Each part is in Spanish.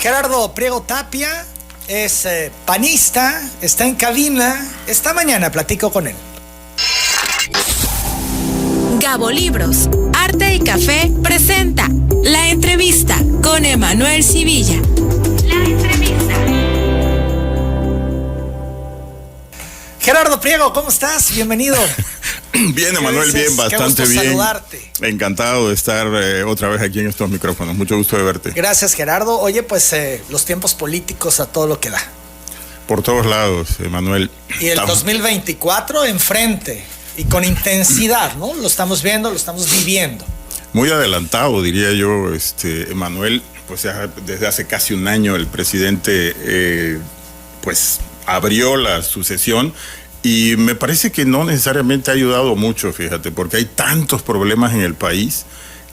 Gerardo Priego Tapia es panista, está en cabina. Esta mañana platico con él. Gabo Libros, Arte y Café presenta La Entrevista con Emanuel Civilla. La Entrevista. Gerardo Priego, ¿cómo estás? Bienvenido. Bien, Emanuel, bien, bastante bien. Saludarte. Encantado de estar otra vez aquí en estos micrófonos. Mucho gusto de verte. Gracias, Gerardo. Oye, pues los tiempos políticos a todo lo que da. Por todos lados, Emanuel. Y el 2024 enfrente y con intensidad, ¿no? Lo estamos viendo, lo estamos viviendo. Muy adelantado, diría yo, Emanuel. Pues ya desde hace casi un año el presidente, pues abrió la sucesión. Y me parece que no necesariamente ha ayudado mucho, fíjate, porque hay tantos problemas en el país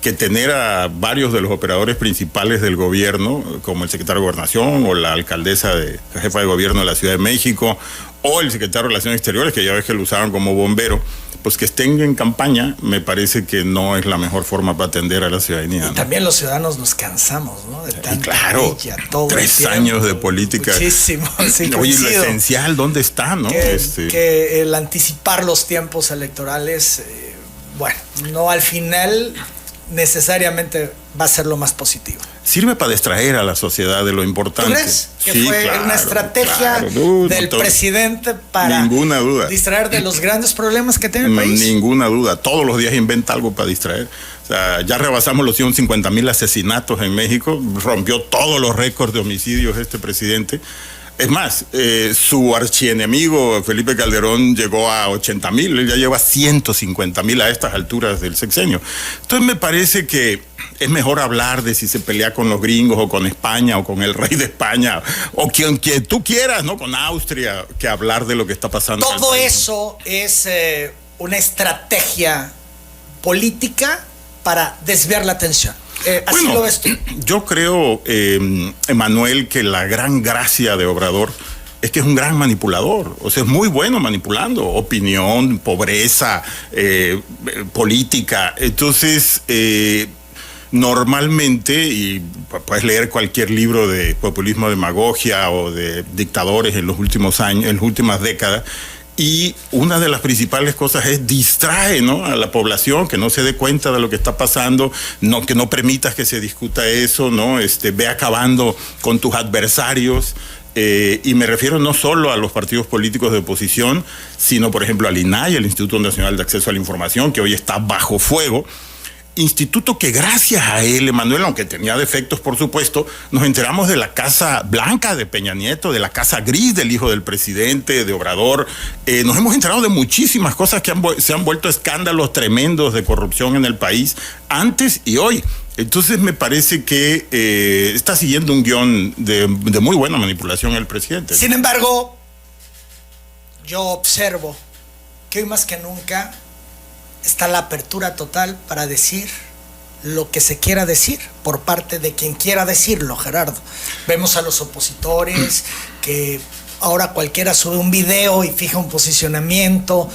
que tener a varios de los operadores principales del gobierno, como el secretario de Gobernación o la alcaldesa la jefa de gobierno de la Ciudad de México, o el secretario de Relaciones Exteriores, que ya ves que lo usaban como bombero, pues que estén en campaña, me parece que no es la mejor forma para atender a la ciudadanía. Y también los ciudadanos nos cansamos, ¿no? De tanta claro, brilla, todo 3 años de política. Muchísimo, sí. Oye, lo esencial, ¿dónde está, no? Que el anticipar los tiempos electorales, bueno, no al final necesariamente va a ser lo más positivo. Sirve para distraer a la sociedad de lo importante. ¿Tú crees que sí, fue una estrategia del presidente para ninguna duda distraer de los grandes problemas que tiene el país? Ninguna duda. Todos los días inventa algo para distraer. O sea, ya rebasamos los 150,000 asesinatos en México. Rompió todos los récords de homicidios este presidente. Es más, su archienemigo Felipe Calderón llegó a 80,000, él ya lleva 150,000 a estas alturas del sexenio. Entonces me parece que es mejor hablar de si se pelea con los gringos o con España o con el rey de España o quien tú quieras, ¿no? Con Austria, que hablar de lo que está pasando. Todo eso es una estrategia política para desviar la atención. Así lo ves tú. Yo creo, Emanuel, que la gran gracia de Obrador es que es un gran manipulador. O sea, es muy bueno manipulando opinión, pobreza, política. Entonces, normalmente, y puedes leer cualquier libro de populismo, demagogia o de dictadores en los últimos años, en las últimas décadas, y una de las principales cosas es distrae, ¿no?, a la población, que no se dé cuenta de lo que está pasando, que no permitas que se discuta eso, ¿no? Ve acabando con tus adversarios. Y me refiero no solo a los partidos políticos de oposición, sino, por ejemplo, al INAI, el Instituto Nacional de Acceso a la Información, que hoy está bajo fuego. Instituto que gracias a él, Emanuel, aunque tenía defectos, por supuesto, nos enteramos de la Casa Blanca de Peña Nieto, de la Casa Gris del hijo del presidente, de Obrador. Nos hemos enterado de muchísimas cosas que se han vuelto escándalos tremendos de corrupción en el país, antes y hoy. Entonces me parece que está siguiendo un guión de muy buena manipulación el presidente. Sin embargo, yo observo que hoy más que nunca está la apertura total para decir lo que se quiera decir por parte de quien quiera decirlo, Gerardo. Vemos a los opositores que ahora cualquiera sube un video y fija un posicionamiento.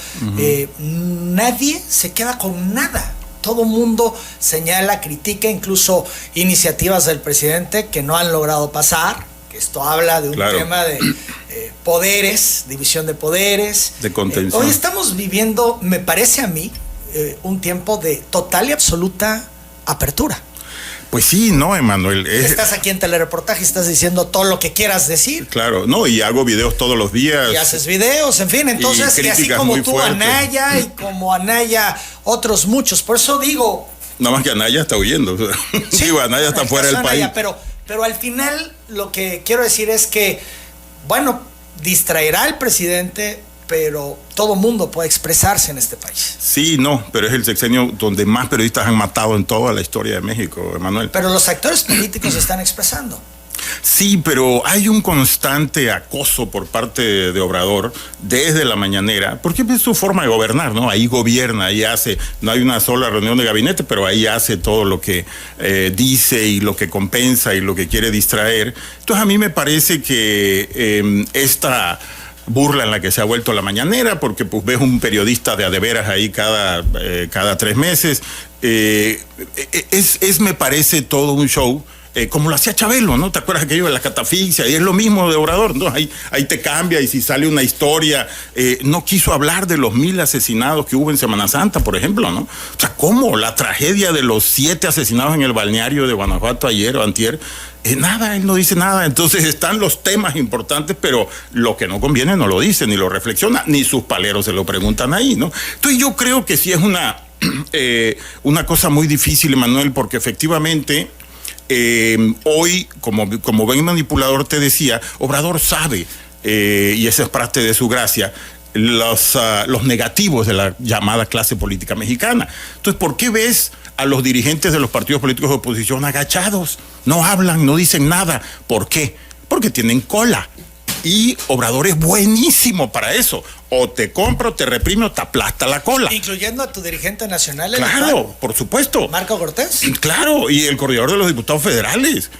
Nadie se queda con nada. Todo mundo señala, critica, incluso iniciativas del presidente que no han logrado pasar. Esto habla de un tema de poderes, división de poderes. De contención. Hoy estamos viviendo, me parece a mí, un tiempo de total y absoluta apertura. Pues sí, no, Emanuel. Estás aquí en Telereportaje, estás diciendo todo lo que quieras decir. Claro, no, y hago videos todos los días. Y haces videos, en fin, entonces, y así como tú, fuertes. Anaya, y como Anaya, otros muchos. Por eso digo... Nada más que Anaya está huyendo. Sí, digo, Anaya está fuera del país. Pero al final, lo que quiero decir es que, bueno, distraerá al presidente, pero todo mundo puede expresarse en este país. Sí, no, pero es el sexenio donde más periodistas han matado en toda la historia de México, Emanuel. Pero los actores políticos se están expresando. Sí, pero hay un constante acoso por parte de Obrador desde la mañanera, porque es su forma de gobernar, ¿no? Ahí gobierna, ahí hace, no hay una sola reunión de gabinete, pero ahí hace todo lo que dice y lo que compensa y lo que quiere distraer. Entonces a mí me parece que esta burla en la que se ha vuelto la mañanera, porque pues ves un periodista de a de veras ahí cada 3 meses, me parece todo un show. como lo hacía Chabelo, ¿no? ¿Te acuerdas aquello de la catafixia? Y es lo mismo de Obrador, ¿no? Ahí te cambia, y si sale una historia, no quiso hablar de los 1000 asesinados que hubo en Semana Santa, por ejemplo, ¿no? O sea, ¿cómo? La tragedia de los 7 asesinados en el balneario de Guanajuato ayer o antier, nada, él no dice nada. Entonces están los temas importantes, pero lo que no conviene no lo dice, ni lo reflexiona, ni sus paleros se lo preguntan ahí, ¿no? Entonces yo creo que sí es una cosa muy difícil, Emanuel, porque efectivamente hoy, como buen manipulador te decía, Obrador sabe, y esa es parte de su gracia, los negativos de la llamada clase política mexicana. Entonces, ¿por qué ves a los dirigentes de los partidos políticos de oposición agachados? No hablan, no dicen nada. ¿Por qué? Porque tienen cola. Y Obrador es buenísimo para eso. O te compra, o te reprime, o te aplasta la cola. Incluyendo a tu dirigente nacional. Claro, por supuesto. Marco Cortés. Claro, y el coordinador de los diputados federales.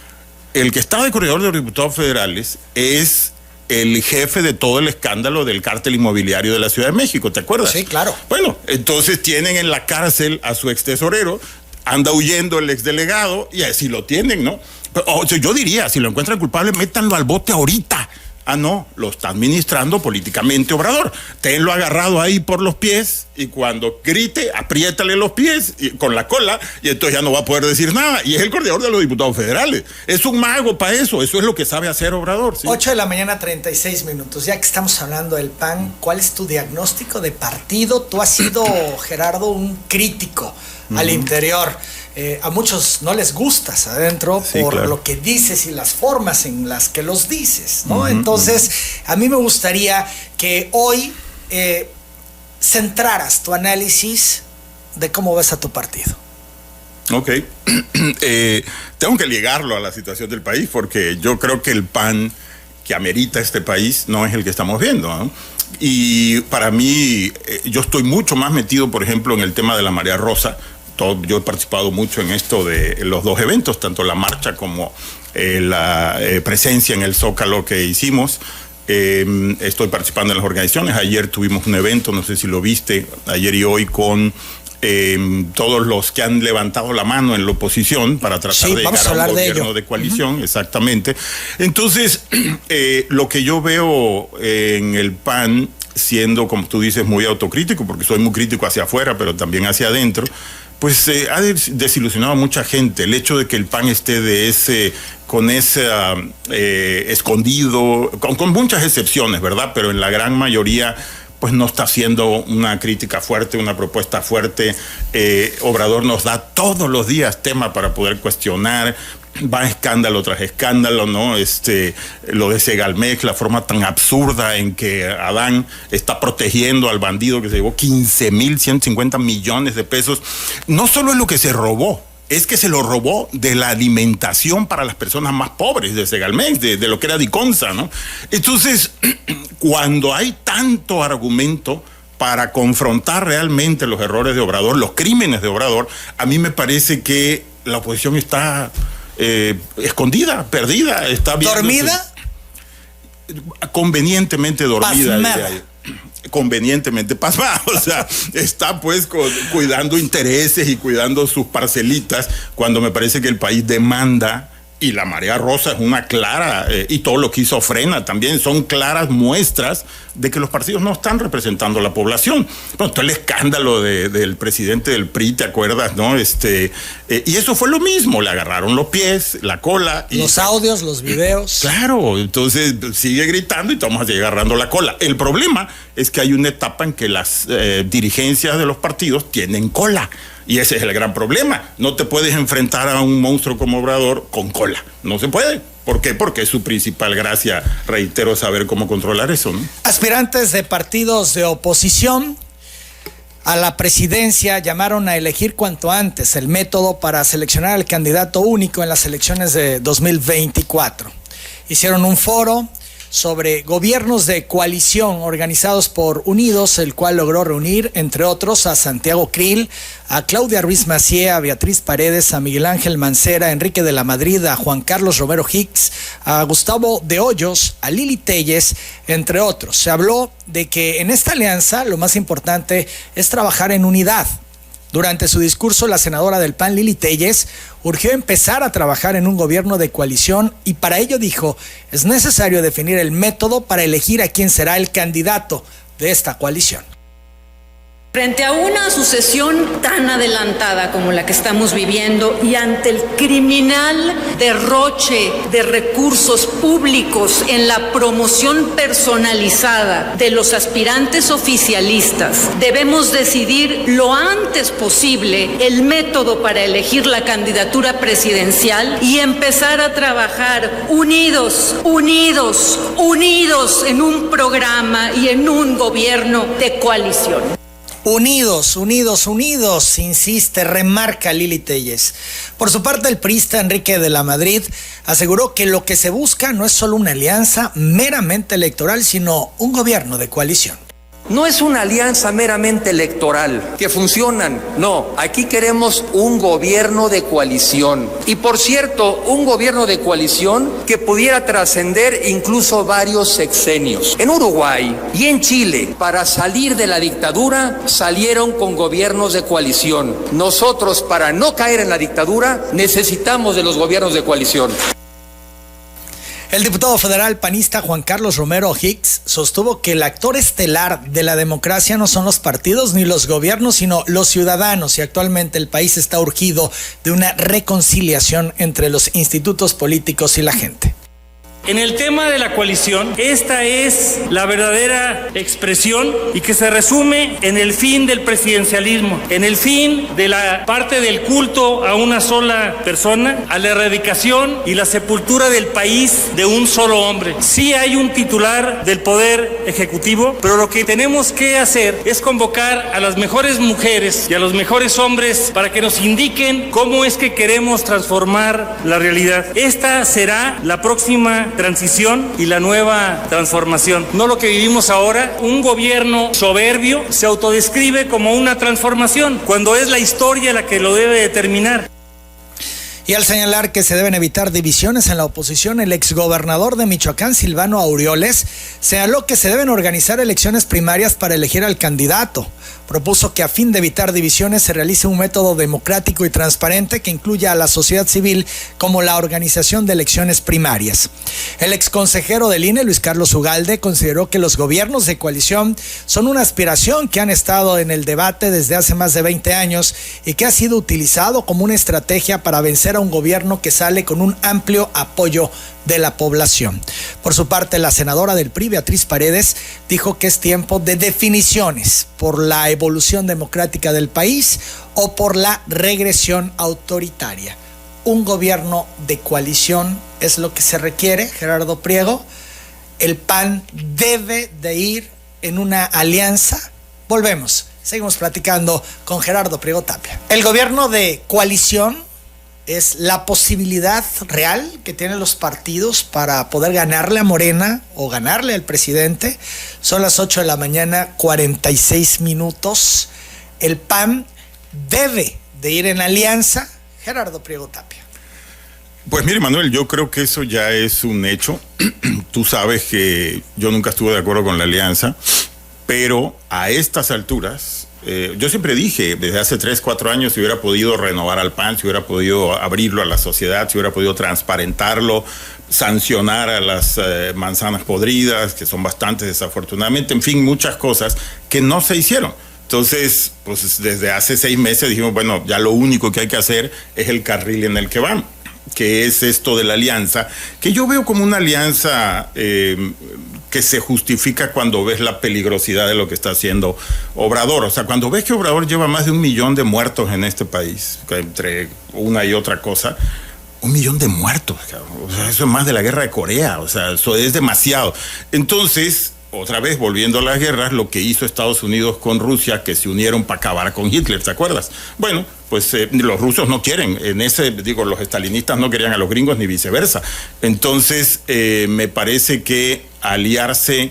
El que está de coordinador de los diputados federales es el jefe de todo el escándalo del cártel inmobiliario de la Ciudad de México, ¿te acuerdas? Sí, claro. Bueno, entonces tienen en la cárcel a su ex tesorero, anda huyendo el exdelegado, y así lo tienen, ¿no? O sea, yo diría, si lo encuentran culpable, métanlo al bote ahorita. Ah, no, lo está administrando políticamente Obrador. Tenlo agarrado ahí por los pies, y cuando grite, apriétale los pies con la cola, y entonces ya no va a poder decir nada. Y es el coordinador de los diputados federales. Es un mago para eso es lo que sabe hacer Obrador. ¿Sí? 8 de la mañana, 36 minutos. Ya que estamos hablando del PAN, ¿cuál es tu diagnóstico de partido? Tú has sido, Gerardo, un crítico al interior. A muchos no les gustas adentro, sí, por claro, lo que dices y las formas en las que los dices, ¿no? Entonces, a mí me gustaría que hoy centraras tu análisis de cómo ves a tu partido. Ok. Tengo que ligarlo a la situación del país, porque yo creo que el PAN que amerita este país no es el que estamos viendo, ¿no? Y para mí, yo estoy mucho más metido, por ejemplo, en el tema de la Marea Rosa. Yo he participado mucho en esto de los dos eventos, tanto la marcha como la presencia en el Zócalo que hicimos. Estoy participando en las organizaciones. Ayer tuvimos un evento, no sé si lo viste, ayer y hoy, con todos los que han levantado la mano en la oposición para tratar de llegar a un gobierno de coalición, exactamente. Entonces, lo que yo veo en el PAN, siendo, como tú dices, muy autocrítico, porque soy muy crítico hacia afuera, pero también hacia adentro, pues ha desilusionado a mucha gente el hecho de que el PAN esté con ese escondido, con muchas excepciones, ¿verdad? Pero en la gran mayoría, pues no está haciendo una crítica fuerte, una propuesta fuerte. Obrador nos da todos los días tema para poder cuestionar. Va escándalo tras escándalo, ¿no? Lo de Segalmex, la forma tan absurda en que Adán está protegiendo al bandido que se llevó 15,150 millones de pesos. No solo es lo que se robó, es que se lo robó de la alimentación para las personas más pobres de Segalmex, de lo que era Diconsa, ¿no? Entonces, cuando hay tanto argumento para confrontar realmente los errores de Obrador, los crímenes de Obrador, a mí me parece que la oposición está escondida, perdida, está viendo, ¿dormida? Convenientemente dormida. Pasmada. Convenientemente pasmada, o sea, está pues cuidando intereses y cuidando sus parcelitas, cuando me parece que el país demanda. Y la Marea Rosa es una clara, y todo lo que hizo Frena también son claras muestras de que los partidos no están representando a la población. Bueno, todo el escándalo del presidente del PRI, ¿te acuerdas, no? Y eso fue lo mismo, le agarraron los pies, la cola. Los audios, los videos. Claro, entonces sigue gritando y estamos agarrando la cola. El problema es que hay una etapa en que las dirigencias de los partidos tienen cola. Y ese es el gran problema. No te puedes enfrentar a un monstruo como Obrador con cola. No se puede. ¿Por qué? Porque es su principal gracia, reitero, saber cómo controlar eso, ¿no? Aspirantes de partidos de oposición a la presidencia llamaron a elegir cuanto antes el método para seleccionar al candidato único en las elecciones de 2024. Hicieron un foro sobre gobiernos de coalición organizados por Unidos, el cual logró reunir, entre otros, a Santiago Krill, a Claudia Ruiz Massieu, a Beatriz Paredes, a Miguel Ángel Mancera, a Enrique de la Madrid, a Juan Carlos Romero Hicks, a Gustavo de Hoyos, a Lili Telles, entre otros. Se habló de que en esta alianza lo más importante es trabajar en unidad. Durante su discurso, la senadora del PAN, Lili Telles, urgió empezar a trabajar en un gobierno de coalición y para ello dijo, es necesario definir el método para elegir a quién será el candidato de esta coalición. Frente a una sucesión tan adelantada como la que estamos viviendo y ante el criminal derroche de recursos públicos en la promoción personalizada de los aspirantes oficialistas, debemos decidir lo antes posible el método para elegir la candidatura presidencial y empezar a trabajar unidos en un programa y en un gobierno de coalición. Unidos, insiste, remarca Lili Téllez. Por su parte, el priista Enrique de la Madrid aseguró que lo que se busca no es solo una alianza meramente electoral, sino un gobierno de coalición. No es una alianza meramente electoral, que funcionan. No, aquí queremos un gobierno de coalición. Y por cierto, un gobierno de coalición que pudiera trascender incluso varios sexenios. En Uruguay y en Chile, para salir de la dictadura, salieron con gobiernos de coalición. Nosotros, para no caer en la dictadura, necesitamos de los gobiernos de coalición. El diputado federal panista Juan Carlos Romero Hicks sostuvo que el actor estelar de la democracia no son los partidos ni los gobiernos, sino los ciudadanos, y actualmente el país está urgido de una reconciliación entre los institutos políticos y la gente. En el tema de la coalición, esta es la verdadera expresión y que se resume en el fin del presidencialismo, en el fin de la parte del culto a una sola persona, a la erradicación y la sepultura del país de un solo hombre. Sí hay un titular del Poder Ejecutivo, pero lo que tenemos que hacer es convocar a las mejores mujeres y a los mejores hombres para que nos indiquen cómo es que queremos transformar la realidad. Esta será la próxima transición y la nueva transformación. No lo que vivimos ahora, un gobierno soberbio se autodescribe como una transformación, cuando es la historia la que lo debe determinar. Y al señalar que se deben evitar divisiones en la oposición, el exgobernador de Michoacán, Silvano Aureoles, señaló que se deben organizar elecciones primarias para elegir al candidato. Propuso que a fin de evitar divisiones se realice un método democrático y transparente que incluya a la sociedad civil como la organización de elecciones primarias. El exconsejero del INE, Luis Carlos Ugalde, consideró que los gobiernos de coalición son una aspiración que han estado en el debate desde hace más de 20 años y que ha sido utilizado como una estrategia para vencer a un gobierno que sale con un amplio apoyo de la población. Por su parte, la senadora del PRI, Beatriz Paredes, dijo que es tiempo de definiciones por la evolución democrática del país o por la regresión autoritaria. Un gobierno de coalición es lo que se requiere, Gerardo Priego. El PAN debe de ir en una alianza. Volvemos, seguimos platicando con Gerardo Priego Tapia. El gobierno de coalición es la posibilidad real que tienen los partidos para poder ganarle a Morena o ganarle al presidente. Son las 8 de la mañana, 46 minutos. El PAN debe de ir en alianza. Gerardo Priego Tapia. Pues mire, Manuel, yo creo que eso ya es un hecho. Tú sabes que yo nunca estuve de acuerdo con la alianza, pero a estas alturas, yo siempre dije, desde hace 3, 4 años, si hubiera podido renovar al PAN, si hubiera podido abrirlo a la sociedad, si hubiera podido transparentarlo, sancionar a las manzanas podridas, que son bastantes desafortunadamente, en fin, muchas cosas que no se hicieron. Entonces, pues desde hace 6 meses dijimos, bueno, ya lo único que hay que hacer es el carril en el que van, que es esto de la alianza, que yo veo como una alianza que se justifica cuando ves la peligrosidad de lo que está haciendo Obrador. O sea, cuando ves que Obrador lleva más de 1 millón de muertos en este país, entre una y otra cosa, 1 millón de muertos, o sea, eso es más de la guerra de Corea, o sea, eso es demasiado. Entonces, otra vez, volviendo a las guerras, lo que hizo Estados Unidos con Rusia, que se unieron para acabar con Hitler, ¿te acuerdas? Bueno, pues los rusos no quieren, los estalinistas no querían a los gringos ni viceversa. Entonces, me parece que aliarse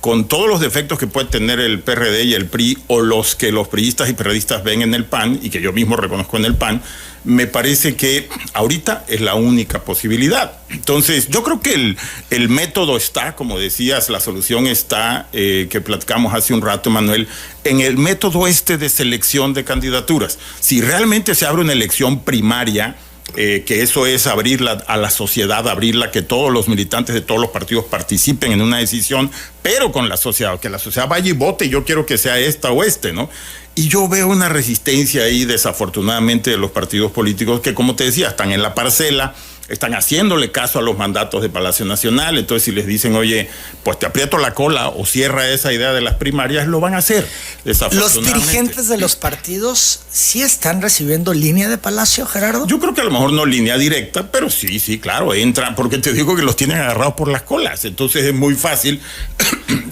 con todos los defectos que puede tener el PRD y el PRI, o los que los priistas y periodistas ven en el PAN, y que yo mismo reconozco en el PAN, me parece que ahorita es la única posibilidad. Entonces, yo creo que el método está, como decías, la solución está, que platicamos hace un rato, Manuel, en el método de selección de candidaturas. Si realmente se abre una elección primaria, que eso es abrirla a la sociedad, abrirla, que todos los militantes de todos los partidos participen en una decisión, pero con la sociedad, que la sociedad vaya y vote, yo quiero que sea esta o este, ¿no? Y yo veo una resistencia ahí, desafortunadamente, de los partidos políticos que, como te decía, están en la parcela, están haciéndole caso a los mandatos de Palacio Nacional. Entonces, si les dicen, oye, pues te aprieto la cola o cierra esa idea de las primarias, lo van a hacer, desafortunadamente. ¿Los dirigentes de los partidos sí están recibiendo línea de Palacio, Gerardo? Yo creo que a lo mejor no línea directa, pero sí, claro, entran, porque te digo que los tienen agarrados por las colas. Entonces es muy fácil.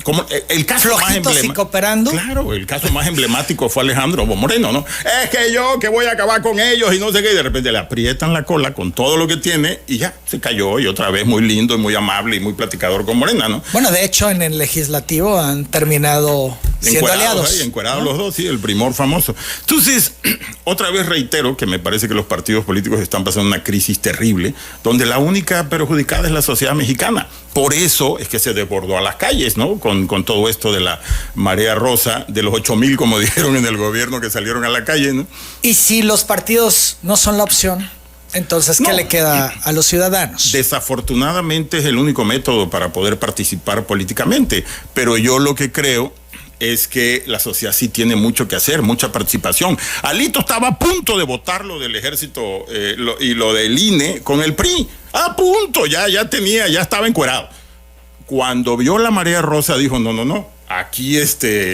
Como el caso más emblemático. ¿Y cooperando? Claro, el caso más emblemático fue Alejandro Moreno, ¿no? Es que yo que voy a acabar con ellos y no sé qué, y de repente le aprietan la cola con todo lo que tiene y ya se cayó, y otra vez muy lindo y muy amable y muy platicador con Morena, ¿no? Bueno, de hecho en el legislativo han terminado siendo aliados. Encuerados, ¿no? Los dos, sí, el primor famoso. Entonces, otra vez reitero que me parece que los partidos políticos están pasando una crisis terrible, donde la única perjudicada es la sociedad mexicana. Por eso es que se desbordó a las calles, ¿no? Con todo esto de la marea rosa, de los 8,000, como dijeron en el gobierno, que salieron a la calle, ¿no? Y si los partidos no son la opción, entonces, ¿qué le queda a los ciudadanos? Desafortunadamente es el único método para poder participar políticamente, pero yo lo que creo es que la sociedad sí tiene mucho que hacer, mucha participación. Alito estaba a punto de votar lo del ejército y lo del INE con el PRI. A punto, ya estaba encuerado. Cuando vio la marea rosa dijo, no, aquí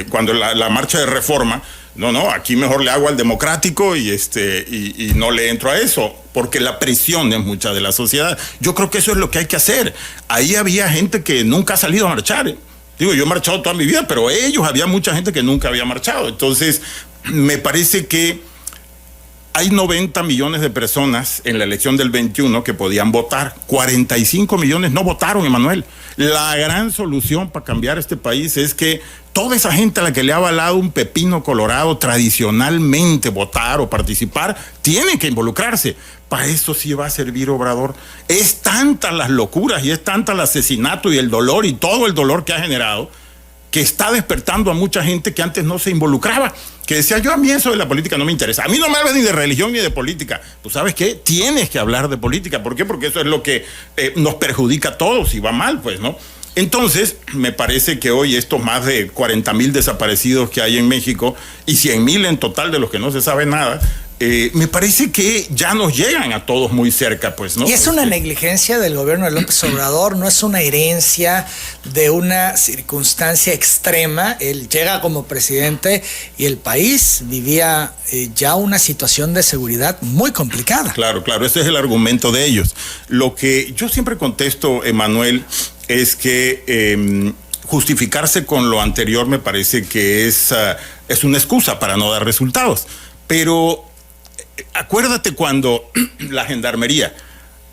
cuando la marcha de reforma, no, aquí mejor le hago al democrático y no le entro a eso, porque la presión es mucha de la sociedad. Yo creo que eso es lo que hay que hacer. Ahí había gente que nunca ha salido a marchar, ¿eh? Digo, yo he marchado toda mi vida, pero había mucha gente que nunca había marchado. Entonces, me parece que hay 90 millones de personas en la elección del 21 que podían votar. 45 millones no votaron, Emanuel. La gran solución para cambiar este país es que toda esa gente a la que le ha avalado un pepino colorado tradicionalmente votar o participar, tiene que involucrarse. Para eso sí va a servir Obrador. Es tantas las locuras y es tanta el asesinato y el dolor y todo el dolor que ha generado, que está despertando a mucha gente que antes no se involucraba, que decía, a mí eso de la política no me interesa, a mí no me hablas ni de religión ni de política. Pues ¿sabes qué? Tienes que hablar de política. ¿Por qué? Porque eso es lo que nos perjudica a todos, si va mal, pues, ¿no? Entonces, me parece que hoy estos más de 40,000 desaparecidos que hay en México y 100,000 en total de los que no se sabe nada, me parece que ya nos llegan a todos muy cerca, pues, ¿no? Y es una negligencia del gobierno de López Obrador, no es una herencia de una circunstancia extrema. Él llega como presidente y el país vivía ya una situación de seguridad muy complicada. Claro, ese es el argumento de ellos. Lo que yo siempre contesto, Emanuel, es que justificarse con lo anterior me parece que es una excusa para no dar resultados. Pero acuérdate cuando la gendarmería,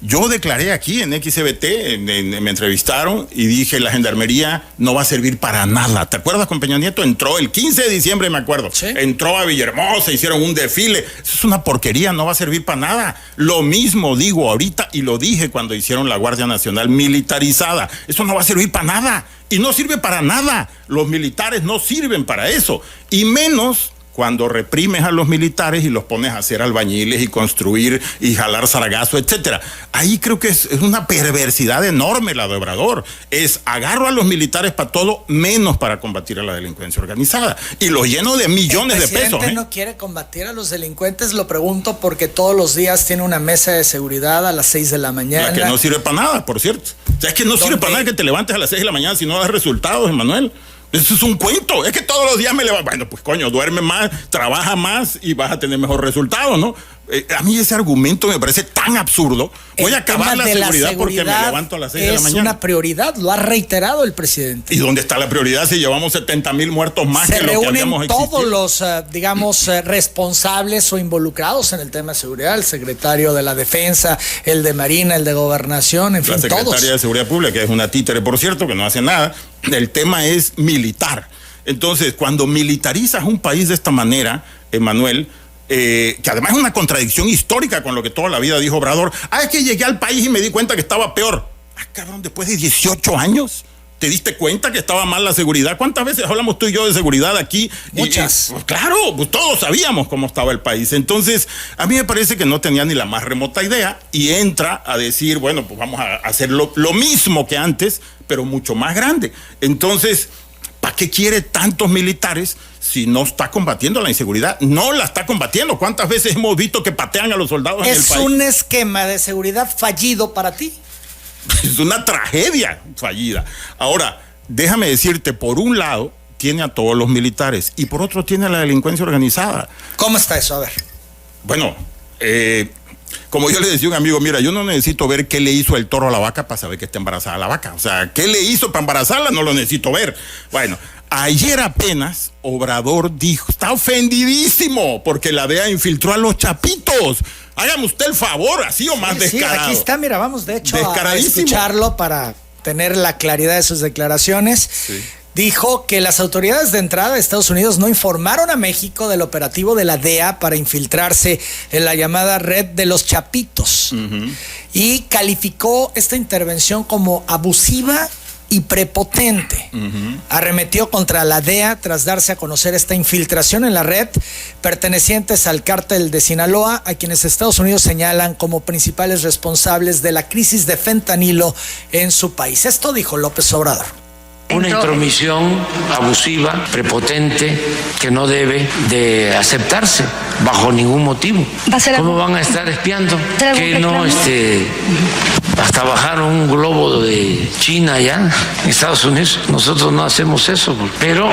yo declaré aquí en XBT, me entrevistaron y dije, la gendarmería no va a servir para nada. ¿Te acuerdas con Peña Nieto? Entró el 15 de diciembre, me acuerdo. ¿Sí? Entró a Villahermosa, hicieron un desfile. Eso es una porquería, no va a servir para nada. Lo mismo digo ahorita y lo dije cuando hicieron la Guardia Nacional militarizada. Eso no va a servir para nada. Y no sirve para nada. Los militares no sirven para eso. Y menos cuando reprimes a los militares y los pones a hacer albañiles y construir y jalar sargazo, etcétera. Ahí creo que es una perversidad enorme la de Obrador. Es agarro a los militares para todo, menos para combatir a la delincuencia organizada. Y lo lleno de millones de pesos. El presidente no quiere combatir a los delincuentes, lo pregunto porque todos los días tiene una mesa de seguridad a las 6 de la mañana. La que no sirve para nada, por cierto. O sea, es que no sirve para nada que te levantes a las 6 de la mañana si no das resultados, Emanuel. Eso es un cuento, es que todos los días me levanto. Bueno, pues coño, duerme más, trabaja más y vas a tener mejor resultado, ¿no? A mí ese argumento me parece tan absurdo. Voy a acabar la seguridad porque me levanto a las 6 de la mañana. Es una prioridad, lo ha reiterado el presidente. ¿Y dónde está la prioridad si llevamos 70,000 muertos más que lo que habíamos existido? Se reúnen todos los, responsables o involucrados en el tema de seguridad, el secretario de la Defensa, el de Marina, el de Gobernación, en fin, todos. La secretaria de Seguridad Pública, que es una títere, por cierto, que no hace nada. El tema es militar. Entonces, cuando militarizas un país de esta manera, Emanuel, que además es una contradicción histórica con lo que toda la vida dijo Obrador. Es que llegué al país y me di cuenta que estaba peor. Cabrón, después de 18 años, ¿Te diste cuenta que estaba mal la seguridad? ¿Cuántas veces hablamos tú y yo de seguridad aquí? Muchas. Claro, pues todos sabíamos cómo estaba el país. Entonces, a mí me parece que no tenía ni la más remota idea y entra a decir, bueno, pues vamos a hacer lo mismo que antes, pero mucho más grande. Entonces, ¿para qué quiere tantos militares si no está combatiendo la inseguridad? No la está combatiendo. ¿Cuántas veces hemos visto que patean a los soldados en el país? Es un esquema de seguridad fallido para ti. Es una tragedia fallida. Ahora, déjame decirte, por un lado, tiene a todos los militares y por otro tiene a la delincuencia organizada. ¿Cómo está eso? A ver. Bueno, como yo le decía a un amigo, mira, yo no necesito ver qué le hizo el toro a la vaca para saber que está embarazada la vaca. O sea, qué le hizo para embarazarla no lo necesito ver. Bueno, ayer apenas Obrador dijo, está ofendidísimo porque la DEA infiltró a los chapitos. Hágame usted el favor, así o más descarado. Sí, aquí está, mira, vamos de hecho a escucharlo para tener la claridad de sus declaraciones. Sí. Dijo que las autoridades de entrada de Estados Unidos no informaron a México del operativo de la DEA para infiltrarse en la llamada red de los chapitos. Y calificó esta intervención como abusiva y prepotente. Arremetió contra la DEA tras darse a conocer esta infiltración en la red pertenecientes al cártel de Sinaloa, a quienes Estados Unidos señalan como principales responsables de la crisis de fentanilo en su país. Esto dijo López Obrador. Una intromisión abusiva, prepotente, que no debe de aceptarse bajo ningún motivo. ¿Cómo van a estar espiando? Que no, hasta bajaron un globo de China allá en Estados Unidos. Nosotros no hacemos eso, pero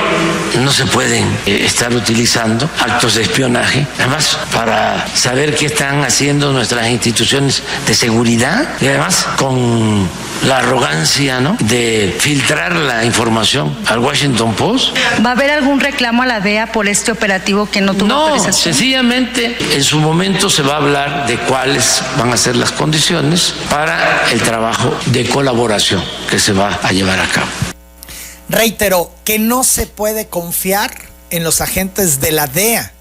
no se pueden estar utilizando actos de espionaje, además para saber qué están haciendo nuestras instituciones de seguridad y además con la arrogancia, ¿no?, de filtrar la información al Washington Post. ¿Va a haber algún reclamo a la DEA por este operativo que no tuvo autorización? No, sencillamente en su momento se va a hablar de cuáles van a ser las condiciones para el trabajo de colaboración que se va a llevar a cabo. Reiteró que no se puede confiar en los agentes de la DEA,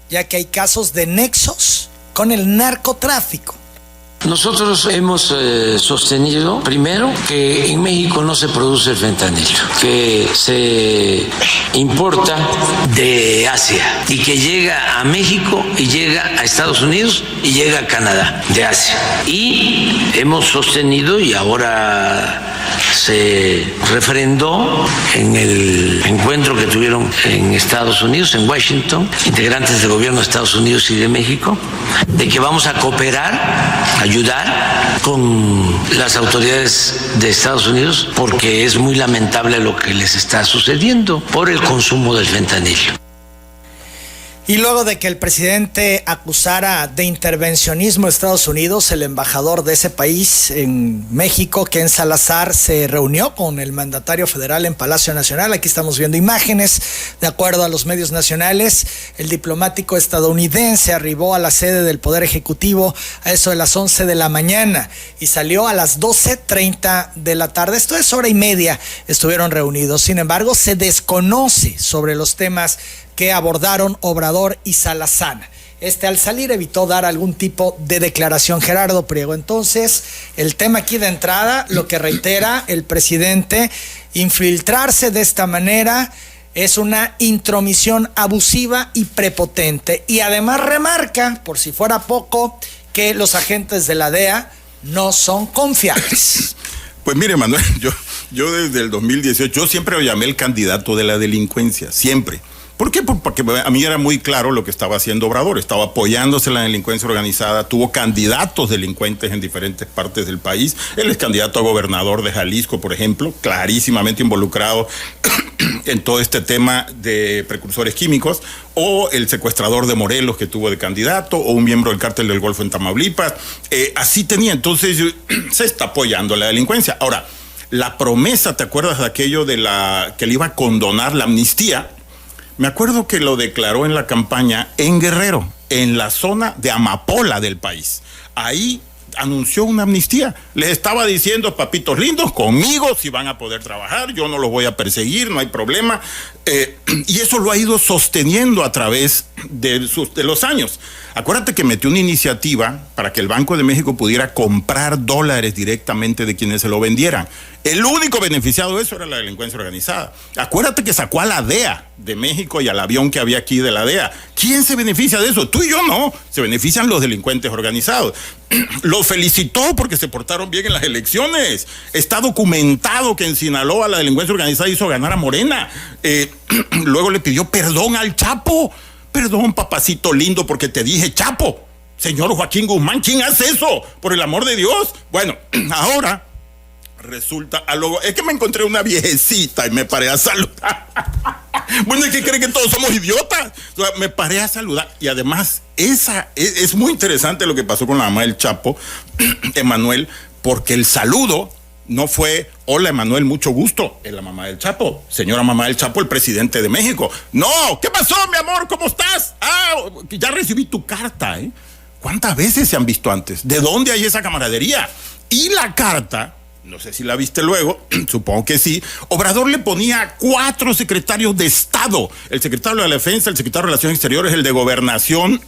ya que hay casos de nexos con el narcotráfico. Nosotros hemos sostenido, primero, que en México no se produce el fentanilo, que se importa de Asia y que llega a México y llega a Estados Unidos y llega a Canadá, de Asia. Y hemos sostenido, y ahora se refrendó en el encuentro que tuvieron en Estados Unidos, en Washington, integrantes del gobierno de Estados Unidos y de México, de que vamos a cooperar, ayudar con las autoridades de Estados Unidos, porque es muy lamentable lo que les está sucediendo por el consumo del fentanilo. Y luego de que el presidente acusara de intervencionismo a Estados Unidos, el embajador de ese país en México, Ken Salazar, se reunió con el mandatario federal en Palacio Nacional. Aquí estamos viendo imágenes. De acuerdo a los medios nacionales, el diplomático estadounidense arribó a la sede del Poder Ejecutivo a eso de las 11 de la mañana y salió a las 12:30 de la tarde. Esto es hora y media, estuvieron reunidos. Sin embargo, se desconoce sobre los temas que abordaron Obrador y Salazar. Al salir evitó dar algún tipo de declaración. Gerardo Priego, entonces, el tema aquí de entrada, lo que reitera el presidente, infiltrarse de esta manera es una intromisión abusiva y prepotente. Y además remarca, por si fuera poco, que los agentes de la DEA no son confiables. Pues mire, Manuel, yo desde el 2018, yo siempre lo llamé el candidato de la delincuencia, siempre. ¿Por qué? Porque a mí era muy claro lo que estaba haciendo Obrador. Estaba apoyándose en la delincuencia organizada, tuvo candidatos delincuentes en diferentes partes del país. Él es candidato a gobernador de Jalisco, por ejemplo, clarísimamente involucrado en todo este tema de precursores químicos, o el secuestrador de Morelos que tuvo de candidato, o un miembro del cártel del Golfo en Tamaulipas. Así tenía, entonces se está apoyando a la delincuencia. Ahora, la promesa, ¿te acuerdas de aquello de que le iba a condonar la amnistía? Me acuerdo que lo declaró en la campaña en Guerrero, en la zona de Amapola del país. Ahí anunció una amnistía. Les estaba diciendo, papitos lindos, conmigo si van a poder trabajar, yo no los voy a perseguir, no hay problema. Y eso lo ha ido sosteniendo a través de los años. Acuérdate que metió una iniciativa para que el Banco de México pudiera comprar dólares directamente de quienes se lo vendieran. El único beneficiado de eso era la delincuencia organizada. Acuérdate que sacó a la DEA de México y al avión que había aquí de la DEA. ¿Quién se beneficia de eso? Tú y yo no. Se benefician los delincuentes organizados. Los felicitó porque se portaron bien en las elecciones. Está documentado que en Sinaloa la delincuencia organizada hizo ganar a Morena. Luego le pidió perdón al Chapo. Perdón, papacito lindo, porque te dije Chapo. Señor Joaquín Guzmán, ¿quién hace eso? Por el amor de Dios. Bueno, ahora resulta, es que me encontré una viejecita y me paré a saludar. Bueno, es que creen que todos somos idiotas. O sea, me paré a saludar. Y además, es muy interesante lo que pasó con la mamá del Chapo, Emanuel, porque el saludo no fue, hola Emanuel, mucho gusto, es la mamá del Chapo, señora mamá del Chapo, el presidente de México. No, ¿qué pasó, mi amor? ¿Cómo estás? Ya recibí tu carta, ¿eh? ¿Cuántas veces se han visto antes? ¿De dónde hay esa camaradería? Y la carta, no sé si la viste luego, supongo que sí, Obrador le ponía 4 secretarios de Estado, el secretario de la Defensa, el secretario de Relaciones Exteriores, el de Gobernación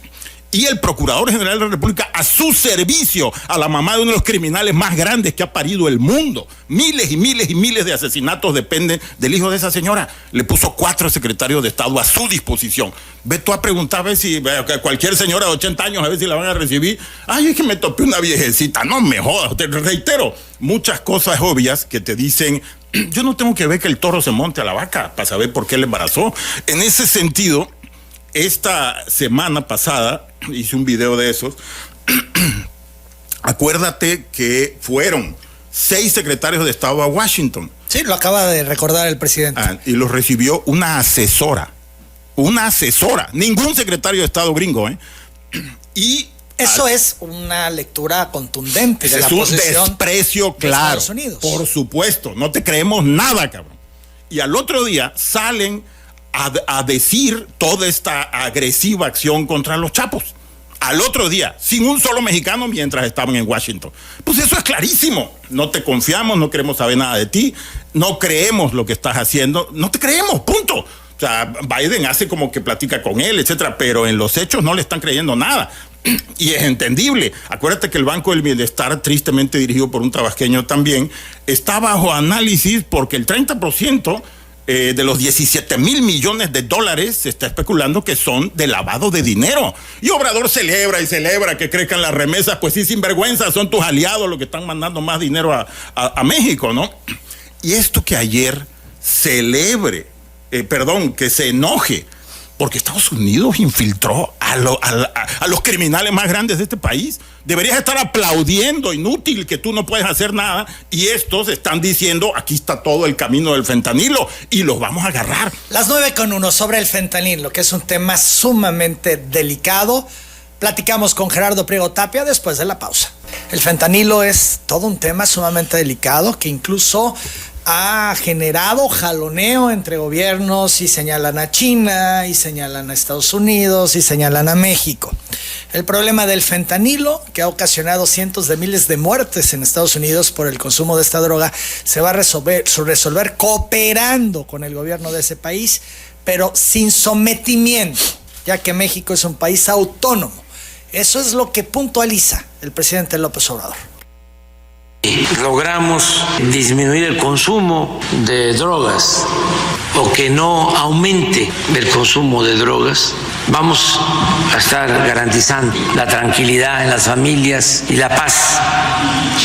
y el Procurador General de la República a su servicio, a la mamá de uno de los criminales más grandes que ha parido el mundo. Miles y miles y miles de asesinatos dependen del hijo de esa señora. Le puso 4 secretarios de Estado a su disposición. Ve tú a preguntar a ver si cualquier señora de 80 años, a ver si la van a recibir. Ay, es que me topé una viejecita. No me jodas, te reitero, muchas cosas obvias que te dicen, yo no tengo que ver que el toro se monte a la vaca para saber por qué le embarazó. En ese sentido, esta semana pasada hice un video de esos. Acuérdate que fueron 6 secretarios de Estado a Washington. Sí, lo acaba de recordar el presidente. Y los recibió una asesora. Una asesora. Ningún secretario de Estado gringo, ¿eh? Y eso es una lectura contundente de la posición. Es un desprecio claro. Estados Unidos. Por supuesto, no te creemos nada, cabrón. Y al otro día salen a decir toda esta agresiva acción contra los chapos. Al otro día, sin un solo mexicano mientras estaban en Washington. Pues eso es clarísimo. No te confiamos, no queremos saber nada de ti, no creemos lo que estás haciendo, no te creemos, punto. O sea, Biden hace como que platica con él, etcétera, pero en los hechos no le están creyendo nada. Y es entendible. Acuérdate que el Banco del Bienestar, tristemente dirigido por un tabasqueño también, está bajo análisis porque el 30% de los 17,000 millones de dólares se está especulando que son de lavado de dinero. Y Obrador celebra y celebra que crezcan las remesas. Pues sí, sinvergüenza, son tus aliados los que están mandando más dinero a México, ¿no? Y esto que ayer celebre, que se enoje, porque Estados Unidos infiltró a los criminales más grandes de este país. Deberías estar aplaudiendo, inútil, que tú no puedes hacer nada, y estos están diciendo, aquí está todo el camino del fentanilo, y los vamos a agarrar. Las 9:01 sobre el fentanilo, que es un tema sumamente delicado. Platicamos con Gerardo Priego Tapia después de la pausa. El fentanilo es todo un tema sumamente delicado que incluso ha generado jaloneo entre gobiernos y señalan a China y señalan a Estados Unidos y señalan a México. El problema del fentanilo, que ha ocasionado cientos de miles de muertes en Estados Unidos por el consumo de esta droga, se va a resolver cooperando con el gobierno de ese país, pero sin sometimiento, ya que México es un país autónomo. Eso es lo que puntualiza el presidente López Obrador. Logramos disminuir el consumo de drogas o que no aumente el consumo de drogas, vamos a estar garantizando la tranquilidad en las familias y la paz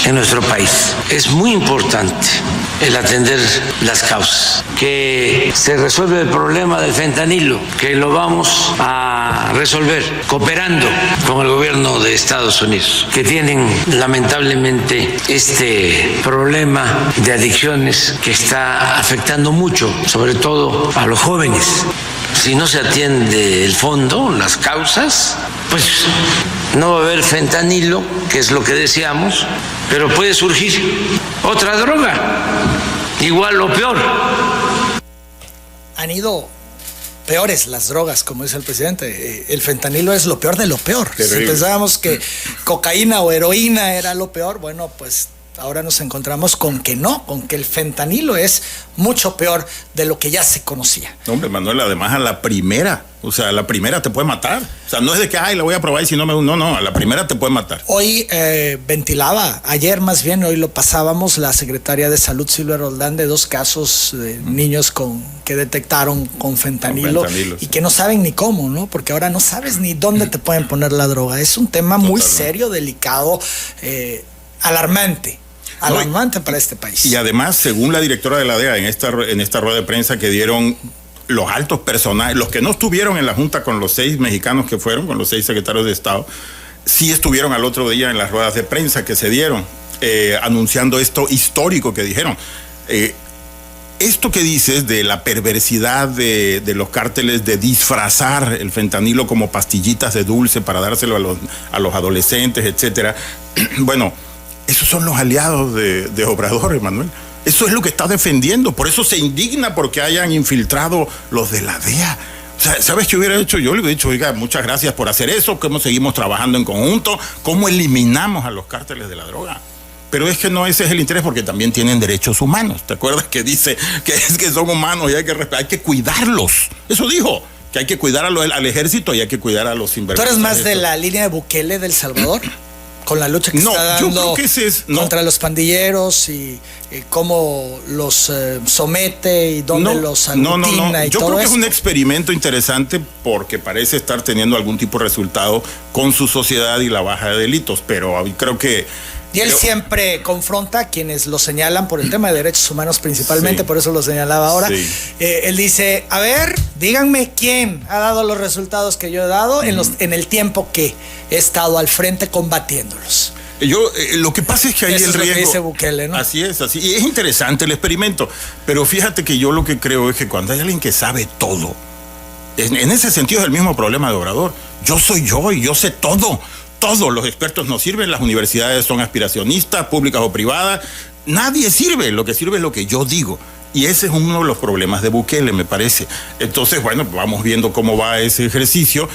en nuestro país. Es muy importante el atender las causas, que se resuelve el problema del fentanilo, que lo vamos a resolver cooperando con el gobierno de Estados Unidos, que tienen lamentablemente este problema de adicciones que está afectando mucho, sobre todo a los jóvenes. Si no se atiende el fondo, las causas, pues no va a haber fentanilo, que es lo que deseamos, pero puede surgir otra droga, igual o peor. Han ido peores las drogas, como dice el presidente. El fentanilo es lo peor de lo peor. Si pensábamos que cocaína o heroína era lo peor, bueno, pues Ahora nos encontramos con que no, con que el fentanilo es mucho peor de lo que ya se conocía. Hombre, Manuel, además a la primera te puede matar. O sea, no es de que, la voy a probar y si no me... No, a la primera te puede matar. Hoy ventilaba, ayer más bien, hoy lo pasábamos, la secretaria de Salud, Silvia Roldán, de 2 casos de niños que detectaron con fentanilo y que no saben ni cómo, ¿no? Porque ahora no sabes ni dónde te pueden poner la droga. Es un tema muy serio, delicado, alarmante para este país. Y además, según la directora de la DEA, en esta rueda de prensa que dieron los altos personajes, los que no estuvieron en la junta con los 6 mexicanos que fueron, con los 6 secretarios de Estado, sí estuvieron al otro día en las ruedas de prensa que se dieron, anunciando esto histórico que dijeron. Esto que dices de la perversidad de los cárteles de disfrazar el fentanilo como pastillitas de dulce para dárselo a los adolescentes, etcétera. Bueno, esos son los aliados de Obrador, Emanuel. Eso es lo que está defendiendo. Por eso se indigna porque hayan infiltrado los de la DEA. O sea, ¿sabes qué hubiera hecho? Yo le hubiera dicho, oiga, muchas gracias por hacer eso, cómo seguimos trabajando en conjunto, cómo eliminamos a los cárteles de la droga. Pero es que no ese es el interés, porque también tienen derechos humanos. ¿Te acuerdas que dice que son humanos y hay que cuidarlos? Eso dijo, que hay que cuidar al ejército y hay que cuidar a los sinvergüenzas. ¿Tú eres más de la línea de Bukele del Salvador? Con la lucha que está dando yo creo que contra los pandilleros y cómo los somete y dónde los aglutina y yo todo creo que esto. es un experimento interesante porque parece estar teniendo algún tipo de resultado con su sociedad y la baja de delitos, pero creo que... Y él siempre confronta a quienes lo señalan por el tema de derechos humanos principalmente, por eso lo señalaba ahora. Sí. Él dice, a ver, díganme quién ha dado los resultados que yo he dado en el tiempo que he estado al frente combatiéndolos. Lo que pasa es que hay el riesgo. Es lo que dice Bukele, ¿no? Así es. Y es interesante el experimento, pero fíjate que yo lo que creo es que cuando hay alguien que sabe todo, en ese sentido es el mismo problema de Obrador. Yo soy yo y yo sé todo. Todos los expertos no sirven, las universidades son aspiracionistas, públicas o privadas, nadie sirve, lo que sirve es lo que yo digo. Y ese es uno de los problemas de Bukele, me parece. Entonces, bueno, vamos viendo cómo va ese ejercicio,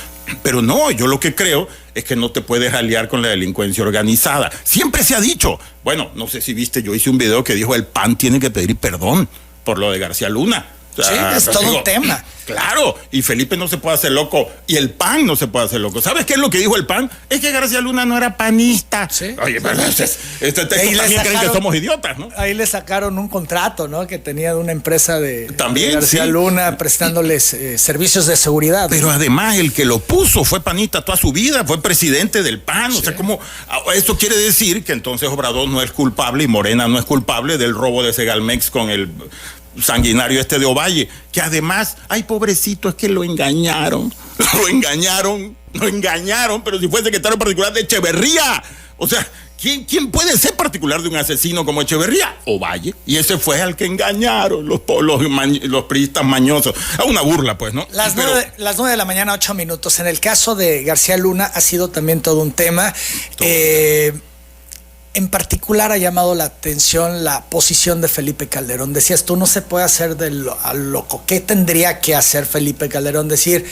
pero no, yo lo que creo es que no te puedes aliar con la delincuencia organizada. Siempre se ha dicho, bueno, no sé si viste, yo hice un video que dijo el PAN tiene que pedir perdón por lo de García Luna. Sí, es todo un tema. Claro, y Felipe no se puede hacer loco, y el PAN no se puede hacer loco. ¿Sabes qué es lo que dijo el PAN? Es que García Luna no era panista. Sí. Oye, pero también creen que somos idiotas, ¿no? Ahí le sacaron un contrato, ¿no? Que tenía de una empresa de García sí. Luna prestándoles servicios de seguridad. Pero además el que lo puso fue panista toda su vida, fue presidente del PAN. Sí. O sea, como esto quiere decir que entonces Obrador no es culpable y Morena no es culpable del robo de Segalmex con el sanguinario de Ovalle, que además, ay pobrecito, es que lo engañaron, pero si fue secretario particular de Echeverría, o sea, ¿quién puede ser particular de un asesino como Echeverría? Ovalle, y ese fue al que engañaron los priistas mañosos, a una burla pues, ¿no? Las 9 de la mañana, 8 minutos, en el caso de García Luna ha sido también todo un tema, en particular ha llamado la atención la posición de Felipe Calderón. Decías tú, no se puede hacer a loco. ¿Qué tendría que hacer Felipe Calderón? Decir,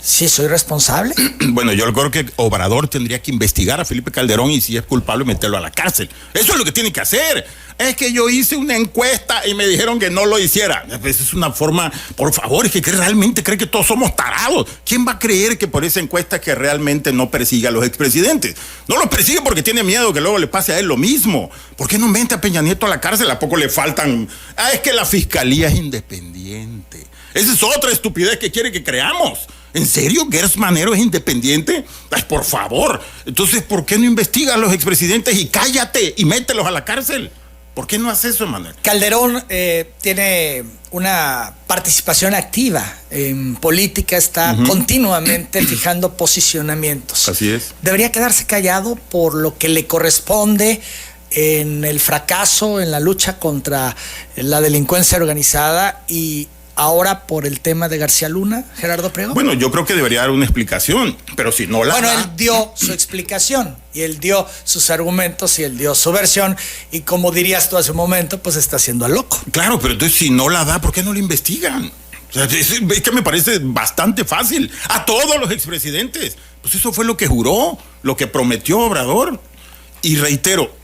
sí, soy responsable. Bueno, yo creo que Obrador tendría que investigar a Felipe Calderón y si es culpable meterlo a la cárcel. Eso es lo que tiene que hacer. Es que yo hice una encuesta y me dijeron que no lo hiciera. Pues es una forma, por favor, es que realmente cree que todos somos tarados. ¿Quién va a creer que por esa encuesta que realmente no persigue a los expresidentes? No los persigue porque tiene miedo que luego le pase a él lo mismo. ¿Por qué no mete a Peña Nieto a la cárcel? ¿A poco le faltan? Es que la fiscalía es independiente. Esa es otra estupidez que quiere que creamos. ¿En serio Gers Manero es independiente? Ay, por favor. Entonces, ¿por qué no investiga a los expresidentes y cállate y mételos a la cárcel? ¿Por qué no hace eso, Manuel? Calderón tiene una participación activa en política, está continuamente fijando posicionamientos. Así es. Debería quedarse callado por lo que le corresponde en el fracaso, en la lucha contra la delincuencia organizada y ahora por el tema de García Luna, Gerardo Priego. Bueno, yo creo que debería dar una explicación, pero si no la da... Él dio su explicación y él dio sus argumentos y él dio su versión y como dirías tú hace un momento, pues está haciendo al loco. Claro, pero entonces si no la da, ¿por qué no la investigan? O sea, es que me parece bastante fácil. A todos los expresidentes. Pues eso fue lo que juró, lo que prometió Obrador. Y reitero,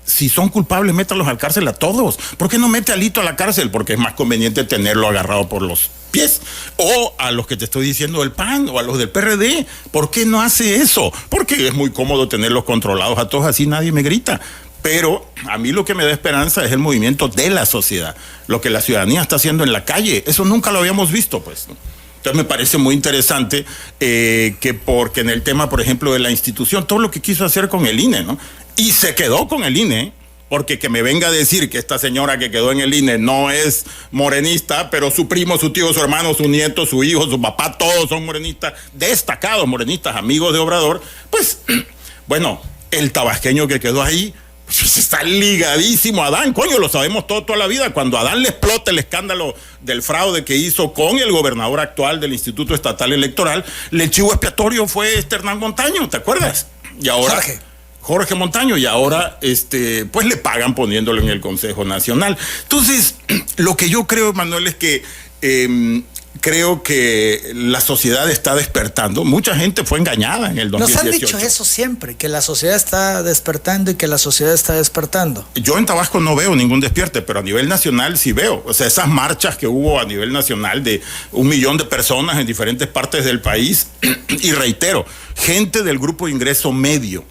si son culpables, métalos al cárcel a todos. ¿Por qué no mete a Alito a la cárcel? Porque es más conveniente tenerlo agarrado por los pies. O a los que te estoy diciendo del PAN o a los del PRD. ¿Por qué no hace eso? Porque es muy cómodo tenerlos controlados a todos, así nadie me grita. Pero a mí lo que me da esperanza es el movimiento de la sociedad. Lo que la ciudadanía está haciendo en la calle. Eso nunca lo habíamos visto, pues, ¿no? Entonces me parece muy interesante que porque en el tema, por ejemplo, de la institución, todo lo que quiso hacer con el INE, ¿no? Y se quedó con el INE, porque que me venga a decir que esta señora que quedó en el INE no es morenista, pero su primo, su tío, su hermano, su nieto, su hijo, su papá, todos son morenistas, destacados morenistas, amigos de Obrador, pues, bueno, el tabasqueño que quedó ahí, pues está ligadísimo a Adán, coño, lo sabemos toda la vida. Cuando a Adán le explota el escándalo del fraude que hizo con el gobernador actual del Instituto Estatal Electoral, el chivo expiatorio fue Hernán Montaño, ¿te acuerdas? Y ahora Jorge Montaño, y ahora pues le pagan poniéndolo en el Consejo Nacional. Entonces, lo que yo creo, Manuel, es que creo que la sociedad está despertando. Mucha gente fue engañada en el 2018. Nos han dicho eso siempre, que la sociedad está despertando y que la sociedad está despertando. Yo en Tabasco no veo ningún despierte, pero a nivel nacional sí veo. O sea, esas marchas que hubo a nivel nacional de 1 millón de personas en diferentes partes del país, y reitero, gente del grupo de ingreso medio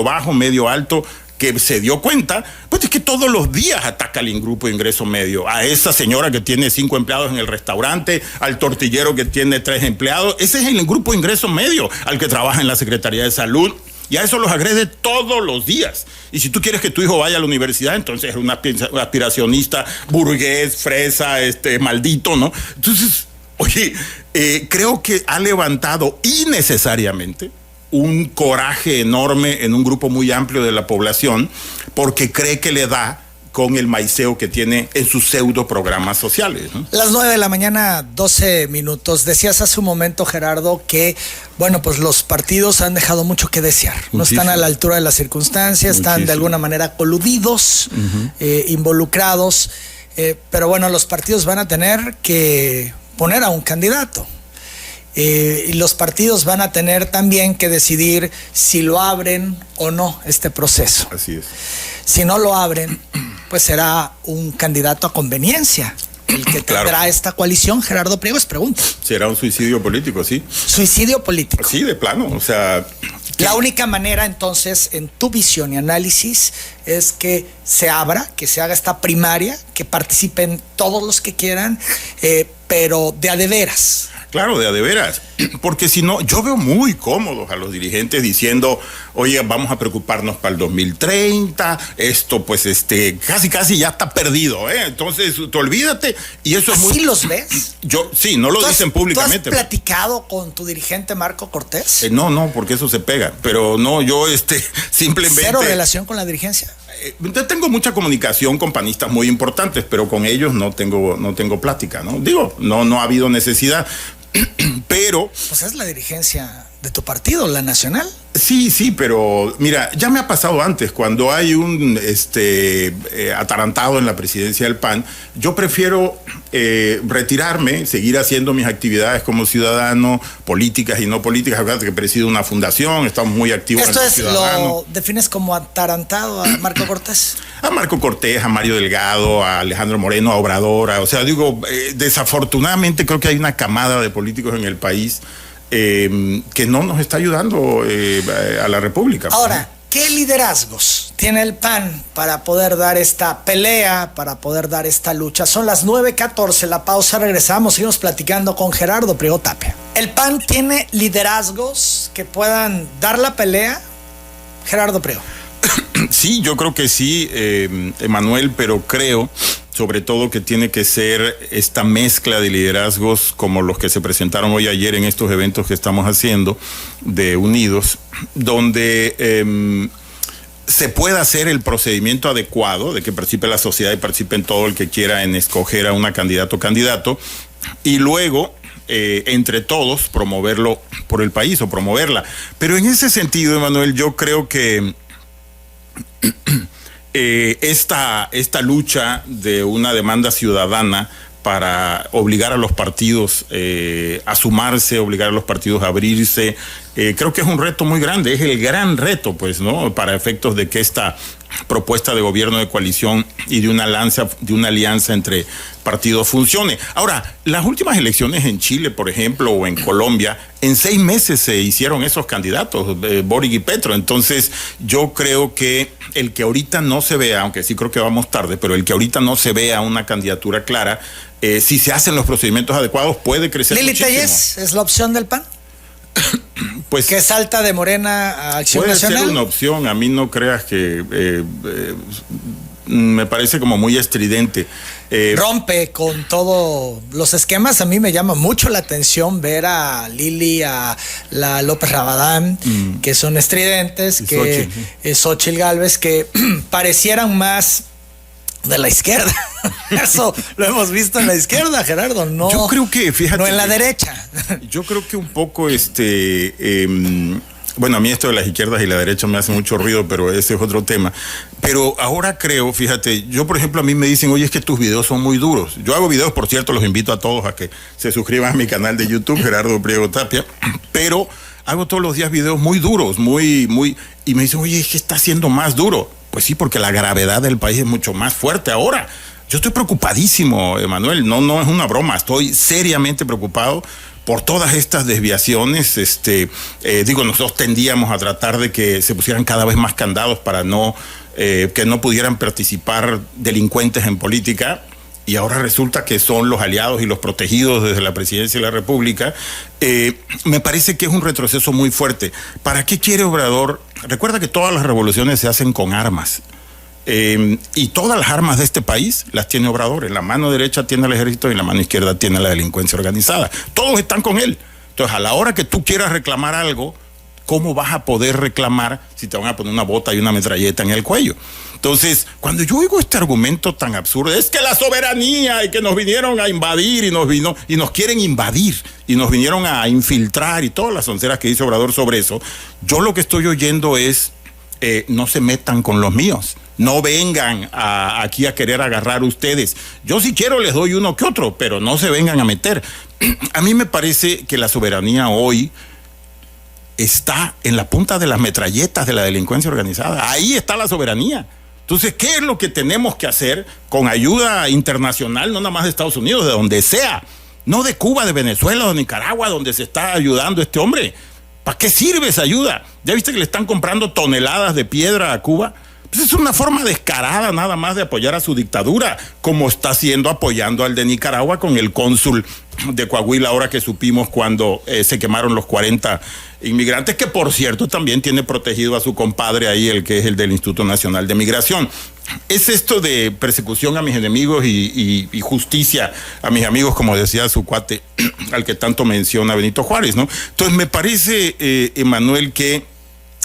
bajo, medio alto, que se dio cuenta, pues es que todos los días ataca al grupo de ingreso medio, a esa señora que tiene 5 empleados en el restaurante, al tortillero que tiene 3 empleados, ese es el grupo de ingreso medio, al que trabaja en la Secretaría de Salud, y a eso los agrede todos los días. Y si tú quieres que tu hijo vaya a la universidad, entonces es un aspiracionista, burgués, fresa, maldito, ¿no? Entonces, oye, creo que ha levantado innecesariamente un coraje enorme en un grupo muy amplio de la población, porque cree que le da con el maiceo que tiene en sus pseudo programas sociales, ¿no? Las 9 de la mañana, 12 minutos. Decías hace un momento, Gerardo, que, bueno, pues los partidos han dejado mucho que desear. Muchísimo. No están a la altura de las circunstancias, están de alguna manera coludidos, involucrados, pero bueno, los partidos van a tener que poner a un candidato. Y los partidos van a tener también que decidir si lo abren o no este proceso. Así es. Si no lo abren, pues será un candidato a conveniencia el que tendrá esta coalición. Gerardo Priego, es pregunta. Será un suicidio político, sí. Suicidio político. Sí, de plano, o sea... La única manera, entonces, en tu visión y análisis, es que se abra, que se haga esta primaria, que participen todos los que quieran, pero de a de veras. Claro, de a de veras, porque si no, yo veo muy cómodos a los dirigentes diciendo, oye, vamos a preocuparnos para el 2030, esto pues casi ya está perdido, entonces tú olvídate, y eso es muy... ¿Así los ves? Yo, sí, no lo dicen públicamente. ¿Tú has platicado con tu dirigente Marco Cortés? No, porque eso se pega, pero no, yo simplemente... ¿Cero relación con la dirigencia? Tengo mucha comunicación con panistas muy importantes, pero con ellos no tengo plática, ¿no? Digo, no ha habido necesidad, pero... Pues es la dirigencia de tu partido, la nacional. Sí, pero mira, ya me ha pasado antes, cuando hay un atarantado en la presidencia del PAN, yo prefiero retirarme, seguir haciendo mis actividades como ciudadano, políticas y no políticas. Acuérdate que presido una fundación, estamos muy activos. ¿Esto es lo defines como atarantado a Marco Cortés? A Marco Cortés, a Mario Delgado, a Alejandro Moreno, a Obrador, o sea, digo, desafortunadamente creo que hay una camada de políticos en el país que no nos está ayudando a la República. Ahora, ¿qué liderazgos tiene el PAN para poder dar esta pelea, para poder dar esta lucha? Son las 9:14, la pausa, regresamos, seguimos platicando con Gerardo Priego Tapia. ¿El PAN tiene liderazgos que puedan dar la pelea? Gerardo Priego. Sí, yo creo que sí, Emanuel, pero creo sobre todo que tiene que ser esta mezcla de liderazgos como los que se presentaron hoy ayer en estos eventos que estamos haciendo de Unidos, donde se pueda hacer el procedimiento adecuado de que participe la sociedad y participe en todo el que quiera en escoger a una candidato o candidato, y luego entre todos promoverlo por el país o promoverla. Pero en ese sentido, Emanuel, yo creo que esta lucha de una demanda ciudadana para obligar a los partidos a sumarse, obligar a los partidos a abrirse. Creo que es un reto muy grande, es el gran reto, pues, ¿no? Para efectos de que esta propuesta de gobierno de coalición y de una alianza entre partidos funcione. Ahora, las últimas elecciones en Chile, por ejemplo, o en Colombia, en 6 meses se hicieron esos candidatos, Boric y Petro. Entonces, yo creo que el que ahorita no se vea, aunque sí creo que vamos tarde, pero el que ahorita no se vea una candidatura clara, si se hacen los procedimientos adecuados, puede crecer Lili muchísimo. Téllez es la opción del PAN. Pues que salta de Morena a Acción puede Nacional. Ser una opción. A mí no creas que me parece como muy estridente. Rompe con todos los esquemas. A mí me llama mucho la atención ver a Lili, a la López Rabadán, que son estridentes, y que Xóchitl Gálvez, que parecieran más de la izquierda. Eso lo hemos visto en la izquierda, Gerardo. No, yo creo que, fíjate, no en la derecha. Yo creo que un poco bueno, a mí esto de las izquierdas y la derecha me hace mucho ruido, pero ese es otro tema. Pero ahora creo, fíjate, yo por ejemplo, a mí me dicen, oye, es que tus videos son muy duros. Yo hago videos, por cierto, los invito a todos a que se suscriban a mi canal de YouTube, Gerardo Priego Tapia, pero hago todos los días videos muy duros, y me dicen, oye, es que está siendo más duro. Pues sí, porque la gravedad del país es mucho más fuerte ahora. Yo estoy preocupadísimo, Emanuel, no es una broma, estoy seriamente preocupado por todas estas desviaciones. Nosotros tendíamos a tratar de que se pusieran cada vez más candados para que no pudieran participar delincuentes en política, y ahora resulta que son los aliados y los protegidos desde la presidencia de la República. Me parece que es un retroceso muy fuerte. ¿Para qué quiere Obrador? Recuerda que todas las revoluciones se hacen con armas. Y todas las armas de este país las tiene Obrador. En la mano derecha tiene el ejército y en la mano izquierda tiene la delincuencia organizada. Todos están con él. Entonces, a la hora que tú quieras reclamar algo, ¿cómo vas a poder reclamar si te van a poner una bota y una metralleta en el cuello? Entonces, cuando yo oigo este argumento tan absurdo, es que la soberanía y que nos vinieron a invadir y nos quieren invadir y nos vinieron a infiltrar y todas las onceras que dice Obrador sobre eso, yo lo que estoy oyendo es, no se metan con los míos. No vengan aquí a querer agarrar ustedes. Yo si quiero les doy uno que otro, pero no se vengan a meter. A mí me parece que la soberanía hoy está en la punta de las metralletas de la delincuencia organizada. Ahí está la soberanía. Entonces, ¿qué es lo que tenemos que hacer con ayuda internacional, no nada más de Estados Unidos, de donde sea? No de Cuba, de Venezuela, de Nicaragua, donde se está ayudando este hombre. ¿Para qué sirve esa ayuda? ¿Ya viste que le están comprando toneladas de piedra a Cuba? Pues es una forma descarada nada más de apoyar a su dictadura, como está haciendo apoyando al de Nicaragua con el cónsul de Coahuila, ahora que supimos cuando se quemaron los 40 inmigrantes, que por cierto también tiene protegido a su compadre ahí, el que es el del Instituto Nacional de Migración. Es esto de persecución a mis enemigos y justicia a mis amigos, como decía su cuate, al que tanto menciona Benito Juárez, ¿no? Entonces me parece, Emanuel, que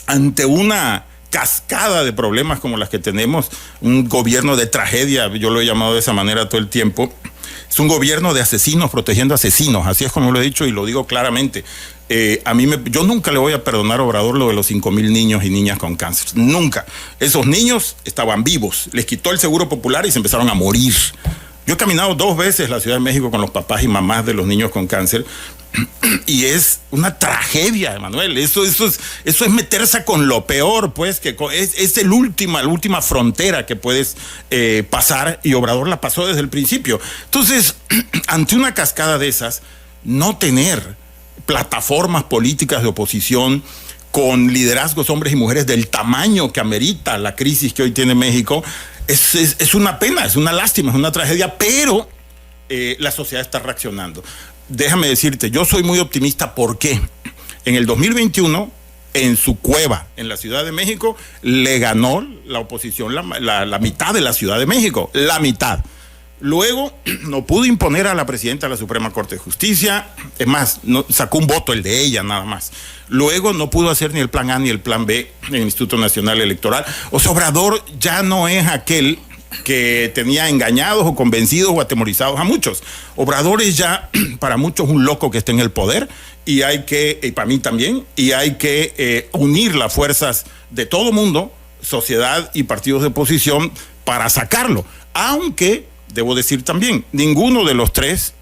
ante una cascada de problemas como las que tenemos, un gobierno de tragedia, yo lo he llamado de esa manera todo el tiempo, es un gobierno de asesinos protegiendo asesinos, así es como lo he dicho y lo digo claramente. Yo nunca le voy a perdonar a Obrador lo de los 5,000 niños y niñas con cáncer, nunca. Esos niños estaban vivos, les quitó el seguro popular y se empezaron a morir. Yo he caminado 2 veces la Ciudad de México con los papás y mamás de los niños con cáncer y es una tragedia, Manuel. Eso es meterse con lo peor, pues, que es la última frontera que puedes pasar, y Obrador la pasó desde el principio. Entonces, ante una cascada de esas, no tener plataformas políticas de oposición con liderazgos, hombres y mujeres del tamaño que amerita la crisis que hoy tiene México, es una pena, es una lástima, es una tragedia, pero la sociedad está reaccionando. Déjame decirte, yo soy muy optimista porque en el 2021, en su cueva, en la Ciudad de México, le ganó la oposición la mitad de la Ciudad de México, la mitad. Luego no pudo imponer a la presidenta de la Suprema Corte de Justicia, es más, sacó un voto, el de ella nada más. Luego no pudo hacer ni el plan A ni el plan B en el Instituto Nacional Electoral. O sea, Obrador ya no es aquel que tenía engañados o convencidos o atemorizados a muchos. Obrador es ya para muchos un loco que está en el poder, y para mí también, y hay que unir las fuerzas de todo mundo, sociedad y partidos de oposición, para sacarlo. Aunque debo decir también, ninguno de los tres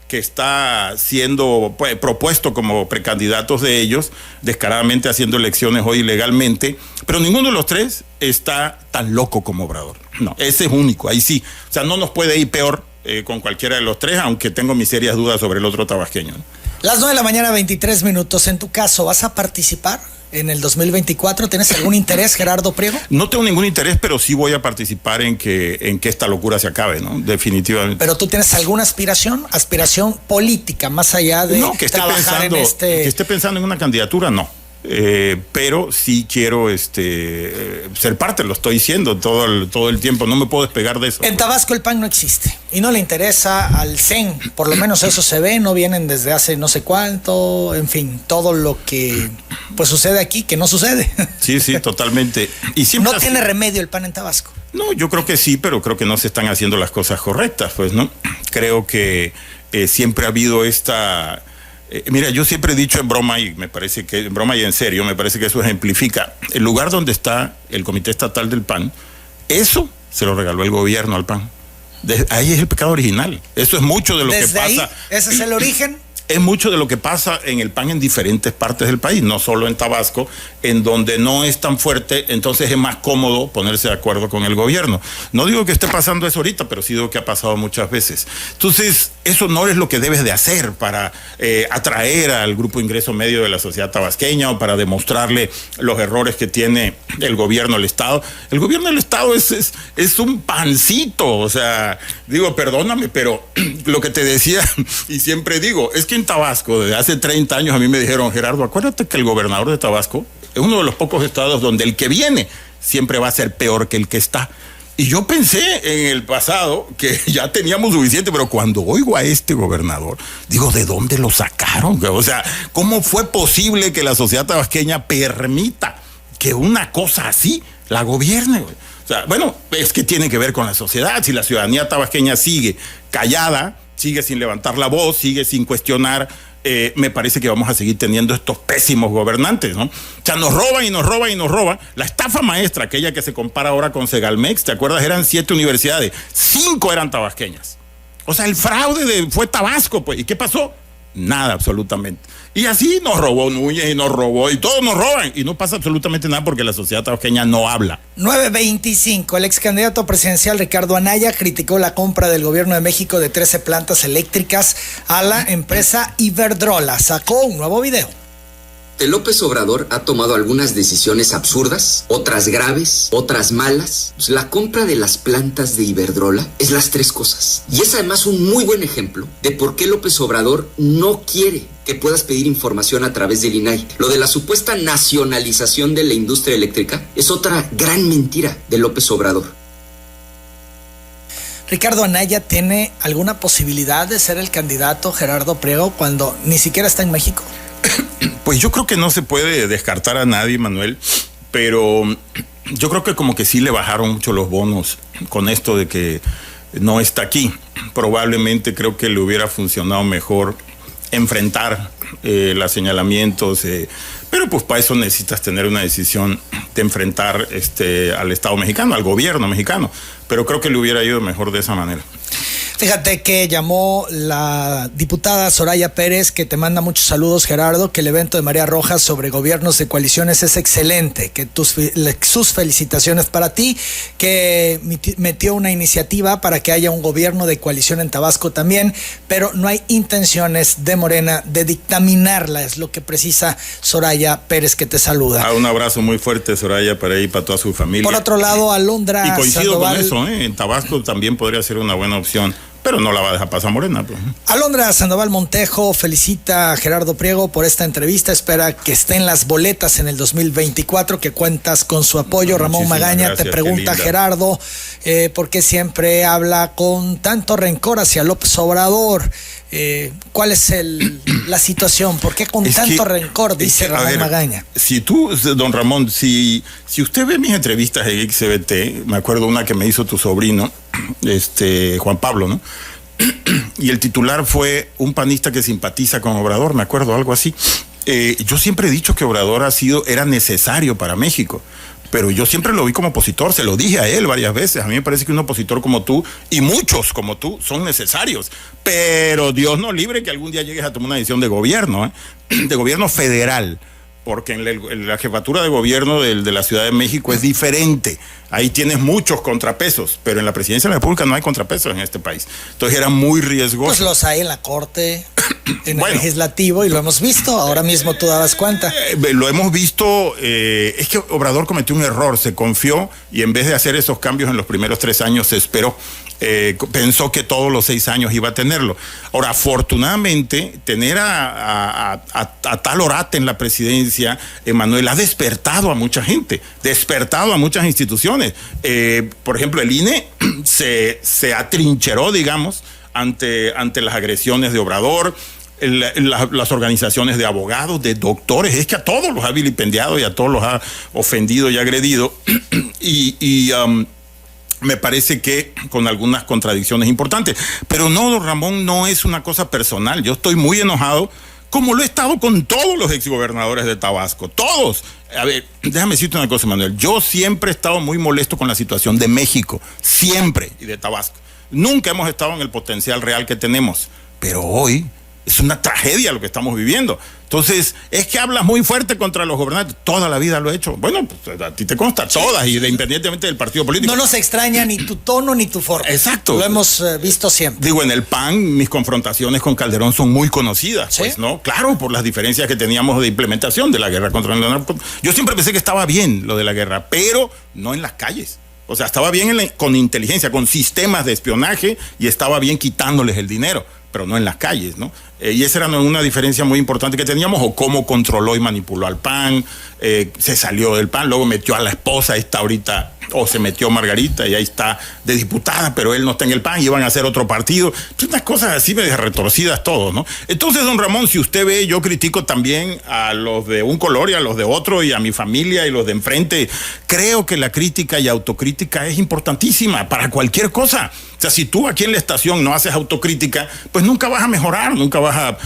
que está siendo propuesto como precandidatos de ellos, descaradamente haciendo elecciones hoy ilegalmente, pero ninguno de los tres está tan loco como Obrador. No, ese es único, ahí sí. O sea, no nos puede ir peor con cualquiera de los tres, aunque tengo mis serias dudas sobre el otro tabasqueño, ¿no? Las 9:23 a.m. En tu caso, ¿vas a participar en el 2024? ¿Tienes algún interés, Gerardo Priego? No tengo ningún interés, pero sí voy a participar en que esta locura se acabe, ¿no? Definitivamente. ¿Pero tú tienes alguna aspiración política, más allá de trabajar en que esté pensando en una candidatura? No. Pero sí quiero ser parte, lo estoy diciendo todo el tiempo, no me puedo despegar de eso. En Tabasco el PAN no existe y no le interesa al CEN, por lo menos eso se ve, no vienen desde hace no sé cuánto, en fin, todo lo que pues sucede aquí que no sucede. Sí, totalmente. Y siempre no tiene remedio el PAN en Tabasco. No, yo creo que sí, pero creo que no se están haciendo las cosas correctas, pues, ¿no? Creo que siempre ha habido esta... mira, yo siempre he dicho en broma, y me parece que en broma y en serio, me parece que eso ejemplifica el lugar donde está el Comité Estatal del PAN. Eso se lo regaló el gobierno al PAN. Ahí es el pecado original. Eso es mucho de lo que pasa. Ahí, ese es el origen. Es mucho de lo que pasa en el PAN en diferentes partes del país, no solo en Tabasco, en donde no es tan fuerte, entonces es más cómodo ponerse de acuerdo con el gobierno. No digo que esté pasando eso ahorita, pero sí digo que ha pasado muchas veces. Entonces, eso no es lo que debes de hacer para atraer al grupo ingreso medio de la sociedad tabasqueña o para demostrarle los errores que tiene el gobierno del Estado. El gobierno del Estado es un pancito, o sea, digo, perdóname, pero lo que te decía y siempre digo, es que en Tabasco, desde hace 30 años a mí me dijeron, Gerardo, acuérdate que el gobernador de Tabasco es uno de los pocos estados donde el que viene siempre va a ser peor que el que está. Y yo pensé en el pasado que ya teníamos suficiente, pero cuando oigo a este gobernador, digo, ¿de dónde lo sacaron? O sea, ¿cómo fue posible que la sociedad tabasqueña permita que una cosa así la gobierne? O sea, bueno, es que tiene que ver con la sociedad. Si la ciudadanía tabasqueña sigue callada, sigue sin levantar la voz, sigue sin cuestionar, me parece que vamos a seguir teniendo estos pésimos gobernantes, ¿no? O sea, nos roban y nos roban y nos roban. La estafa maestra, aquella que se compara ahora con Segalmex, ¿te acuerdas? Eran 7 universidades, 5 eran tabasqueñas. O sea, el fraude fue Tabasco, pues. ¿Y qué pasó? Nada, absolutamente. Y así nos robó Núñez y nos robó, y todos nos roban, y no pasa absolutamente nada porque la sociedad tabasqueña no habla. 9:25. El ex candidato presidencial Ricardo Anaya criticó la compra del gobierno de México de 13 plantas eléctricas a la empresa Iberdrola. Sacó un nuevo video. López Obrador ha tomado algunas decisiones absurdas, otras graves, otras malas. Pues la compra de las plantas de Iberdrola es las 3 cosas. Y es además un muy buen ejemplo de por qué López Obrador no quiere que puedas pedir información a través del INAI. Lo de la supuesta nacionalización de la industria eléctrica es otra gran mentira de López Obrador. ¿Ricardo Anaya tiene alguna posibilidad de ser el candidato, Gerardo Priego, cuando ni siquiera está en México? Pues yo creo que no se puede descartar a nadie, Manuel, pero yo creo que como que sí le bajaron mucho los bonos con esto de que no está aquí. Probablemente creo que le hubiera funcionado mejor enfrentar los señalamientos, pero pues para eso necesitas tener una decisión de enfrentar al Estado mexicano, al gobierno mexicano, pero creo que le hubiera ido mejor de esa manera. Fíjate que llamó la diputada Soraya Pérez, que te manda muchos saludos, Gerardo, que el evento de María Rojas sobre gobiernos de coaliciones es excelente, que sus felicitaciones para ti, que metió una iniciativa para que haya un gobierno de coalición en Tabasco también, pero no hay intenciones de Morena de dictaminarla, es lo que precisa Soraya Pérez, que te saluda. Un abrazo muy fuerte, Soraya, para ella y para toda su familia. Por otro lado, Alondra Y coincido Sandoval, con eso, en Tabasco también podría ser una buena opción, pero no la va a dejar pasar Morena. Pues. Alondra Sandoval Montejo felicita a Gerardo Priego por esta entrevista, espera que estén las boletas en el 2024, que cuentas con su apoyo. Ramón Magaña gracias, te pregunta, Gerardo, ¿por qué siempre habla con tanto rencor hacia López Obrador? ¿Cuál es la situación? ¿Por qué con tanto rencor? Dice Ramón Magaña. Si tú, don Ramón, si usted ve mis entrevistas en XBT, me acuerdo una que me hizo tu sobrino, Juan Pablo, ¿no? Y el titular fue un panista que simpatiza con Obrador, me acuerdo, algo así. Yo siempre he dicho que Obrador era necesario para México, pero yo siempre lo vi como opositor, se lo dije a él varias veces. A mí me parece que un opositor como tú y muchos como tú son necesarios, pero Dios no libre que algún día llegues a tomar una decisión de gobierno, de gobierno federal, porque en la jefatura de gobierno de la Ciudad de México es diferente. Ahí tienes muchos contrapesos, pero en la presidencia de la República no hay contrapesos en este país. Entonces era muy riesgoso. Pues los hay en la Corte, en el Legislativo, y lo hemos visto. Ahora mismo tú dabas cuenta. Lo hemos visto. Es que Obrador cometió un error, se confió y en vez de hacer esos cambios en los primeros 3 años se esperó. Pensó que todos los 6 años iba a tenerlo. Ahora, afortunadamente, tener a tal orate en la presidencia, Emanuel, ha despertado a mucha gente, despertado a muchas instituciones. Por ejemplo, el INE se atrincheró, digamos, ante las agresiones de Obrador. Las organizaciones de abogados, de doctores, es que a todos los ha vilipendiado y a todos los ha ofendido y agredido. Me parece que con algunas contradicciones importantes. Pero no, don Ramón, no es una cosa personal. Yo estoy muy enojado, como lo he estado con todos los exgobernadores de Tabasco. Todos. A ver, déjame decirte una cosa, Manuel. Yo siempre he estado muy molesto con la situación de México. Siempre. Y de Tabasco. Nunca hemos estado en el potencial real que tenemos. Pero hoy es una tragedia lo que estamos viviendo. Entonces, es que hablas muy fuerte contra los gobernantes. Toda la vida lo he hecho. Bueno, pues a ti te consta, todas, y independientemente del partido político. No nos extraña ni tu tono ni tu forma. Exacto. Lo hemos visto siempre. Digo, en el PAN, mis confrontaciones con Calderón son muy conocidas. ¿Sí? Pues, ¿no? Claro, por las diferencias que teníamos de implementación de la guerra contra el narcotráfico. Yo siempre pensé que estaba bien lo de la guerra, pero no en las calles. O sea, estaba bien con inteligencia, con sistemas de espionaje, y estaba bien quitándoles el dinero, pero no en las calles, ¿no? Y esa era una diferencia muy importante que teníamos, o cómo controló y manipuló al PAN, se salió del PAN, luego metió a la esposa, está ahorita, o se metió Margarita y ahí está de diputada, pero él no está en el PAN, y iban a hacer otro partido. Pues unas cosas así medio retorcidas todo, ¿no? Entonces, don Ramón, si usted ve, yo critico también a los de un color y a los de otro, y a mi familia y los de enfrente. Creo que la crítica y autocrítica es importantísima para cualquier cosa. O sea, si tú aquí en la estación no haces autocrítica, pues nunca vas a mejorar, nunca vas a,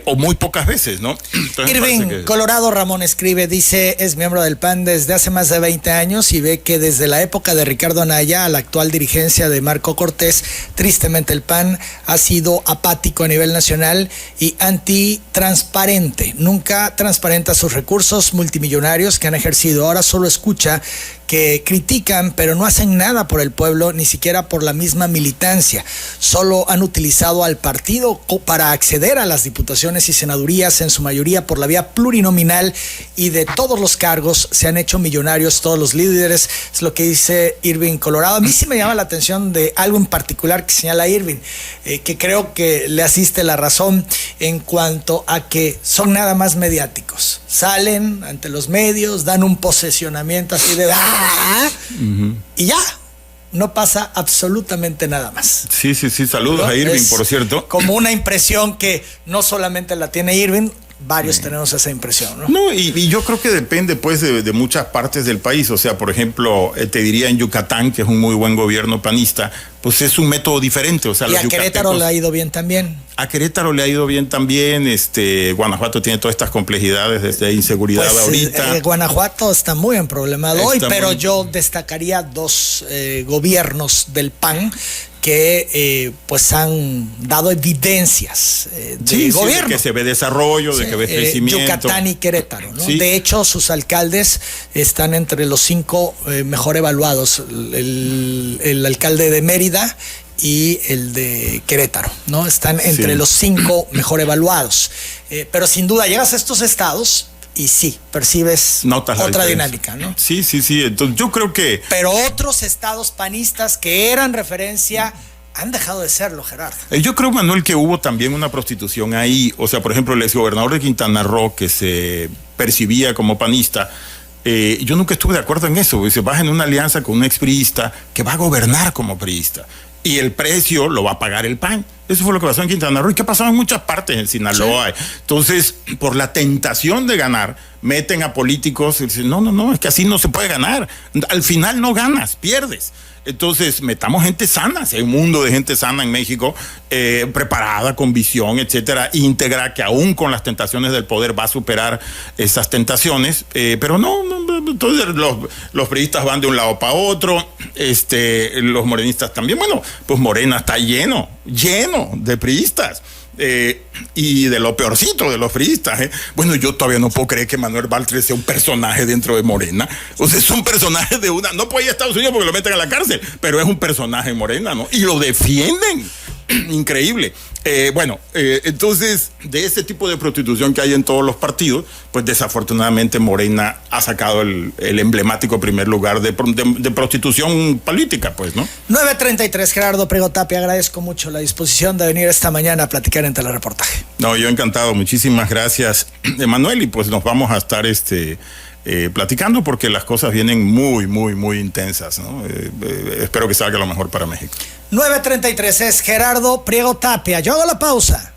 o muy pocas veces, ¿no? Entonces, Irving, Colorado Ramón escribe, dice, es miembro del PAN desde hace más de 20 años y ve que desde la época de Ricardo Anaya a la actual dirigencia de Marco Cortés, tristemente el PAN ha sido apático a nivel nacional y antitransparente. Nunca transparenta sus recursos multimillonarios que han ejercido. Ahora solo escucha que critican, pero no hacen nada por el pueblo, ni siquiera por la misma militancia. Solo han utilizado al partido para acceder a las diputaciones y senadurías, en su mayoría por la vía plurinominal, y de todos los cargos se han hecho millonarios todos los líderes. Es lo que dice Irving Colorado. A mí sí me llama la atención de algo en particular que señala Irving, que creo que le asiste la razón en cuanto a que son nada más mediáticos. Salen ante los medios, dan un posesionamiento así de y ya, no pasa absolutamente nada más. Sí, saludos, ¿no? A Irving, por cierto. Como una impresión que no solamente la tiene Irving, varios tenemos esa impresión, ¿no? No, y yo creo que depende, pues, de muchas partes del país. O sea, por ejemplo, te diría en Yucatán, que es un muy buen gobierno panista, pues es un método diferente. O sea, y a Querétaro le ha ido bien también. A Querétaro le ha ido bien también. Guanajuato tiene todas estas complejidades de inseguridad, pues, ahorita. Guanajuato está muy en problemado hoy, pero yo destacaría 2 gobiernos del PAN que pues han dado evidencias de gobierno. De que se ve desarrollo, de que ve crecimiento. Yucatán y Querétaro, ¿no? Sí. De hecho, sus alcaldes están entre los 5 mejor evaluados. El alcalde de Mérida y el de Querétaro, ¿no? Están entre los 5 mejor evaluados. Pero sin duda llegas a estos estados y sí, percibes otra dinámica, ¿no? Sí. Entonces yo creo que... Pero otros estados panistas que eran referencia han dejado de serlo, Gerardo. Yo creo, Manuel, que hubo también una prostitución ahí. O sea, por ejemplo, el exgobernador de Quintana Roo, que se percibía como panista, yo nunca estuve de acuerdo en eso. Se baja en una alianza con un expriista que va a gobernar como priista. Y el precio lo va a pagar el PAN. Eso fue lo que pasó en Quintana Roo y que ha pasado en muchas partes, en Sinaloa. Sí. Entonces, por la tentación de ganar, meten a políticos y dicen, no, es que así no se puede ganar. Al final no ganas, pierdes. Entonces, metamos gente sana, hay un mundo de gente sana en México, preparada, con visión, etcétera, íntegra, que aún con las tentaciones del poder va a superar esas tentaciones, pero no, Entonces los priistas van de un lado para otro, los morenistas también. Bueno, pues Morena está lleno de priistas. Y de lo peorcito de los priistas. Bueno, yo todavía no puedo creer que Manuel Baltres sea un personaje dentro de Morena. O sea, es un personaje no puede ir a Estados Unidos porque lo meten a la cárcel, pero es un personaje en Morena, ¿no? Y lo defienden. Increíble. Entonces, de ese tipo de prostitución que hay en todos los partidos, pues desafortunadamente Morena ha sacado el emblemático primer lugar de prostitución política, pues, ¿no? 9:33, Gerardo Priego Tapia, agradezco mucho la disposición de venir esta mañana a platicar en Telereportaje. No, yo encantado, muchísimas gracias, Emanuel, y pues nos vamos a estar platicando porque las cosas vienen muy, muy, muy intensas, ¿no? Espero que salga lo mejor para México. 9:33 es Gerardo Priego Tapia. Yo hago la pausa.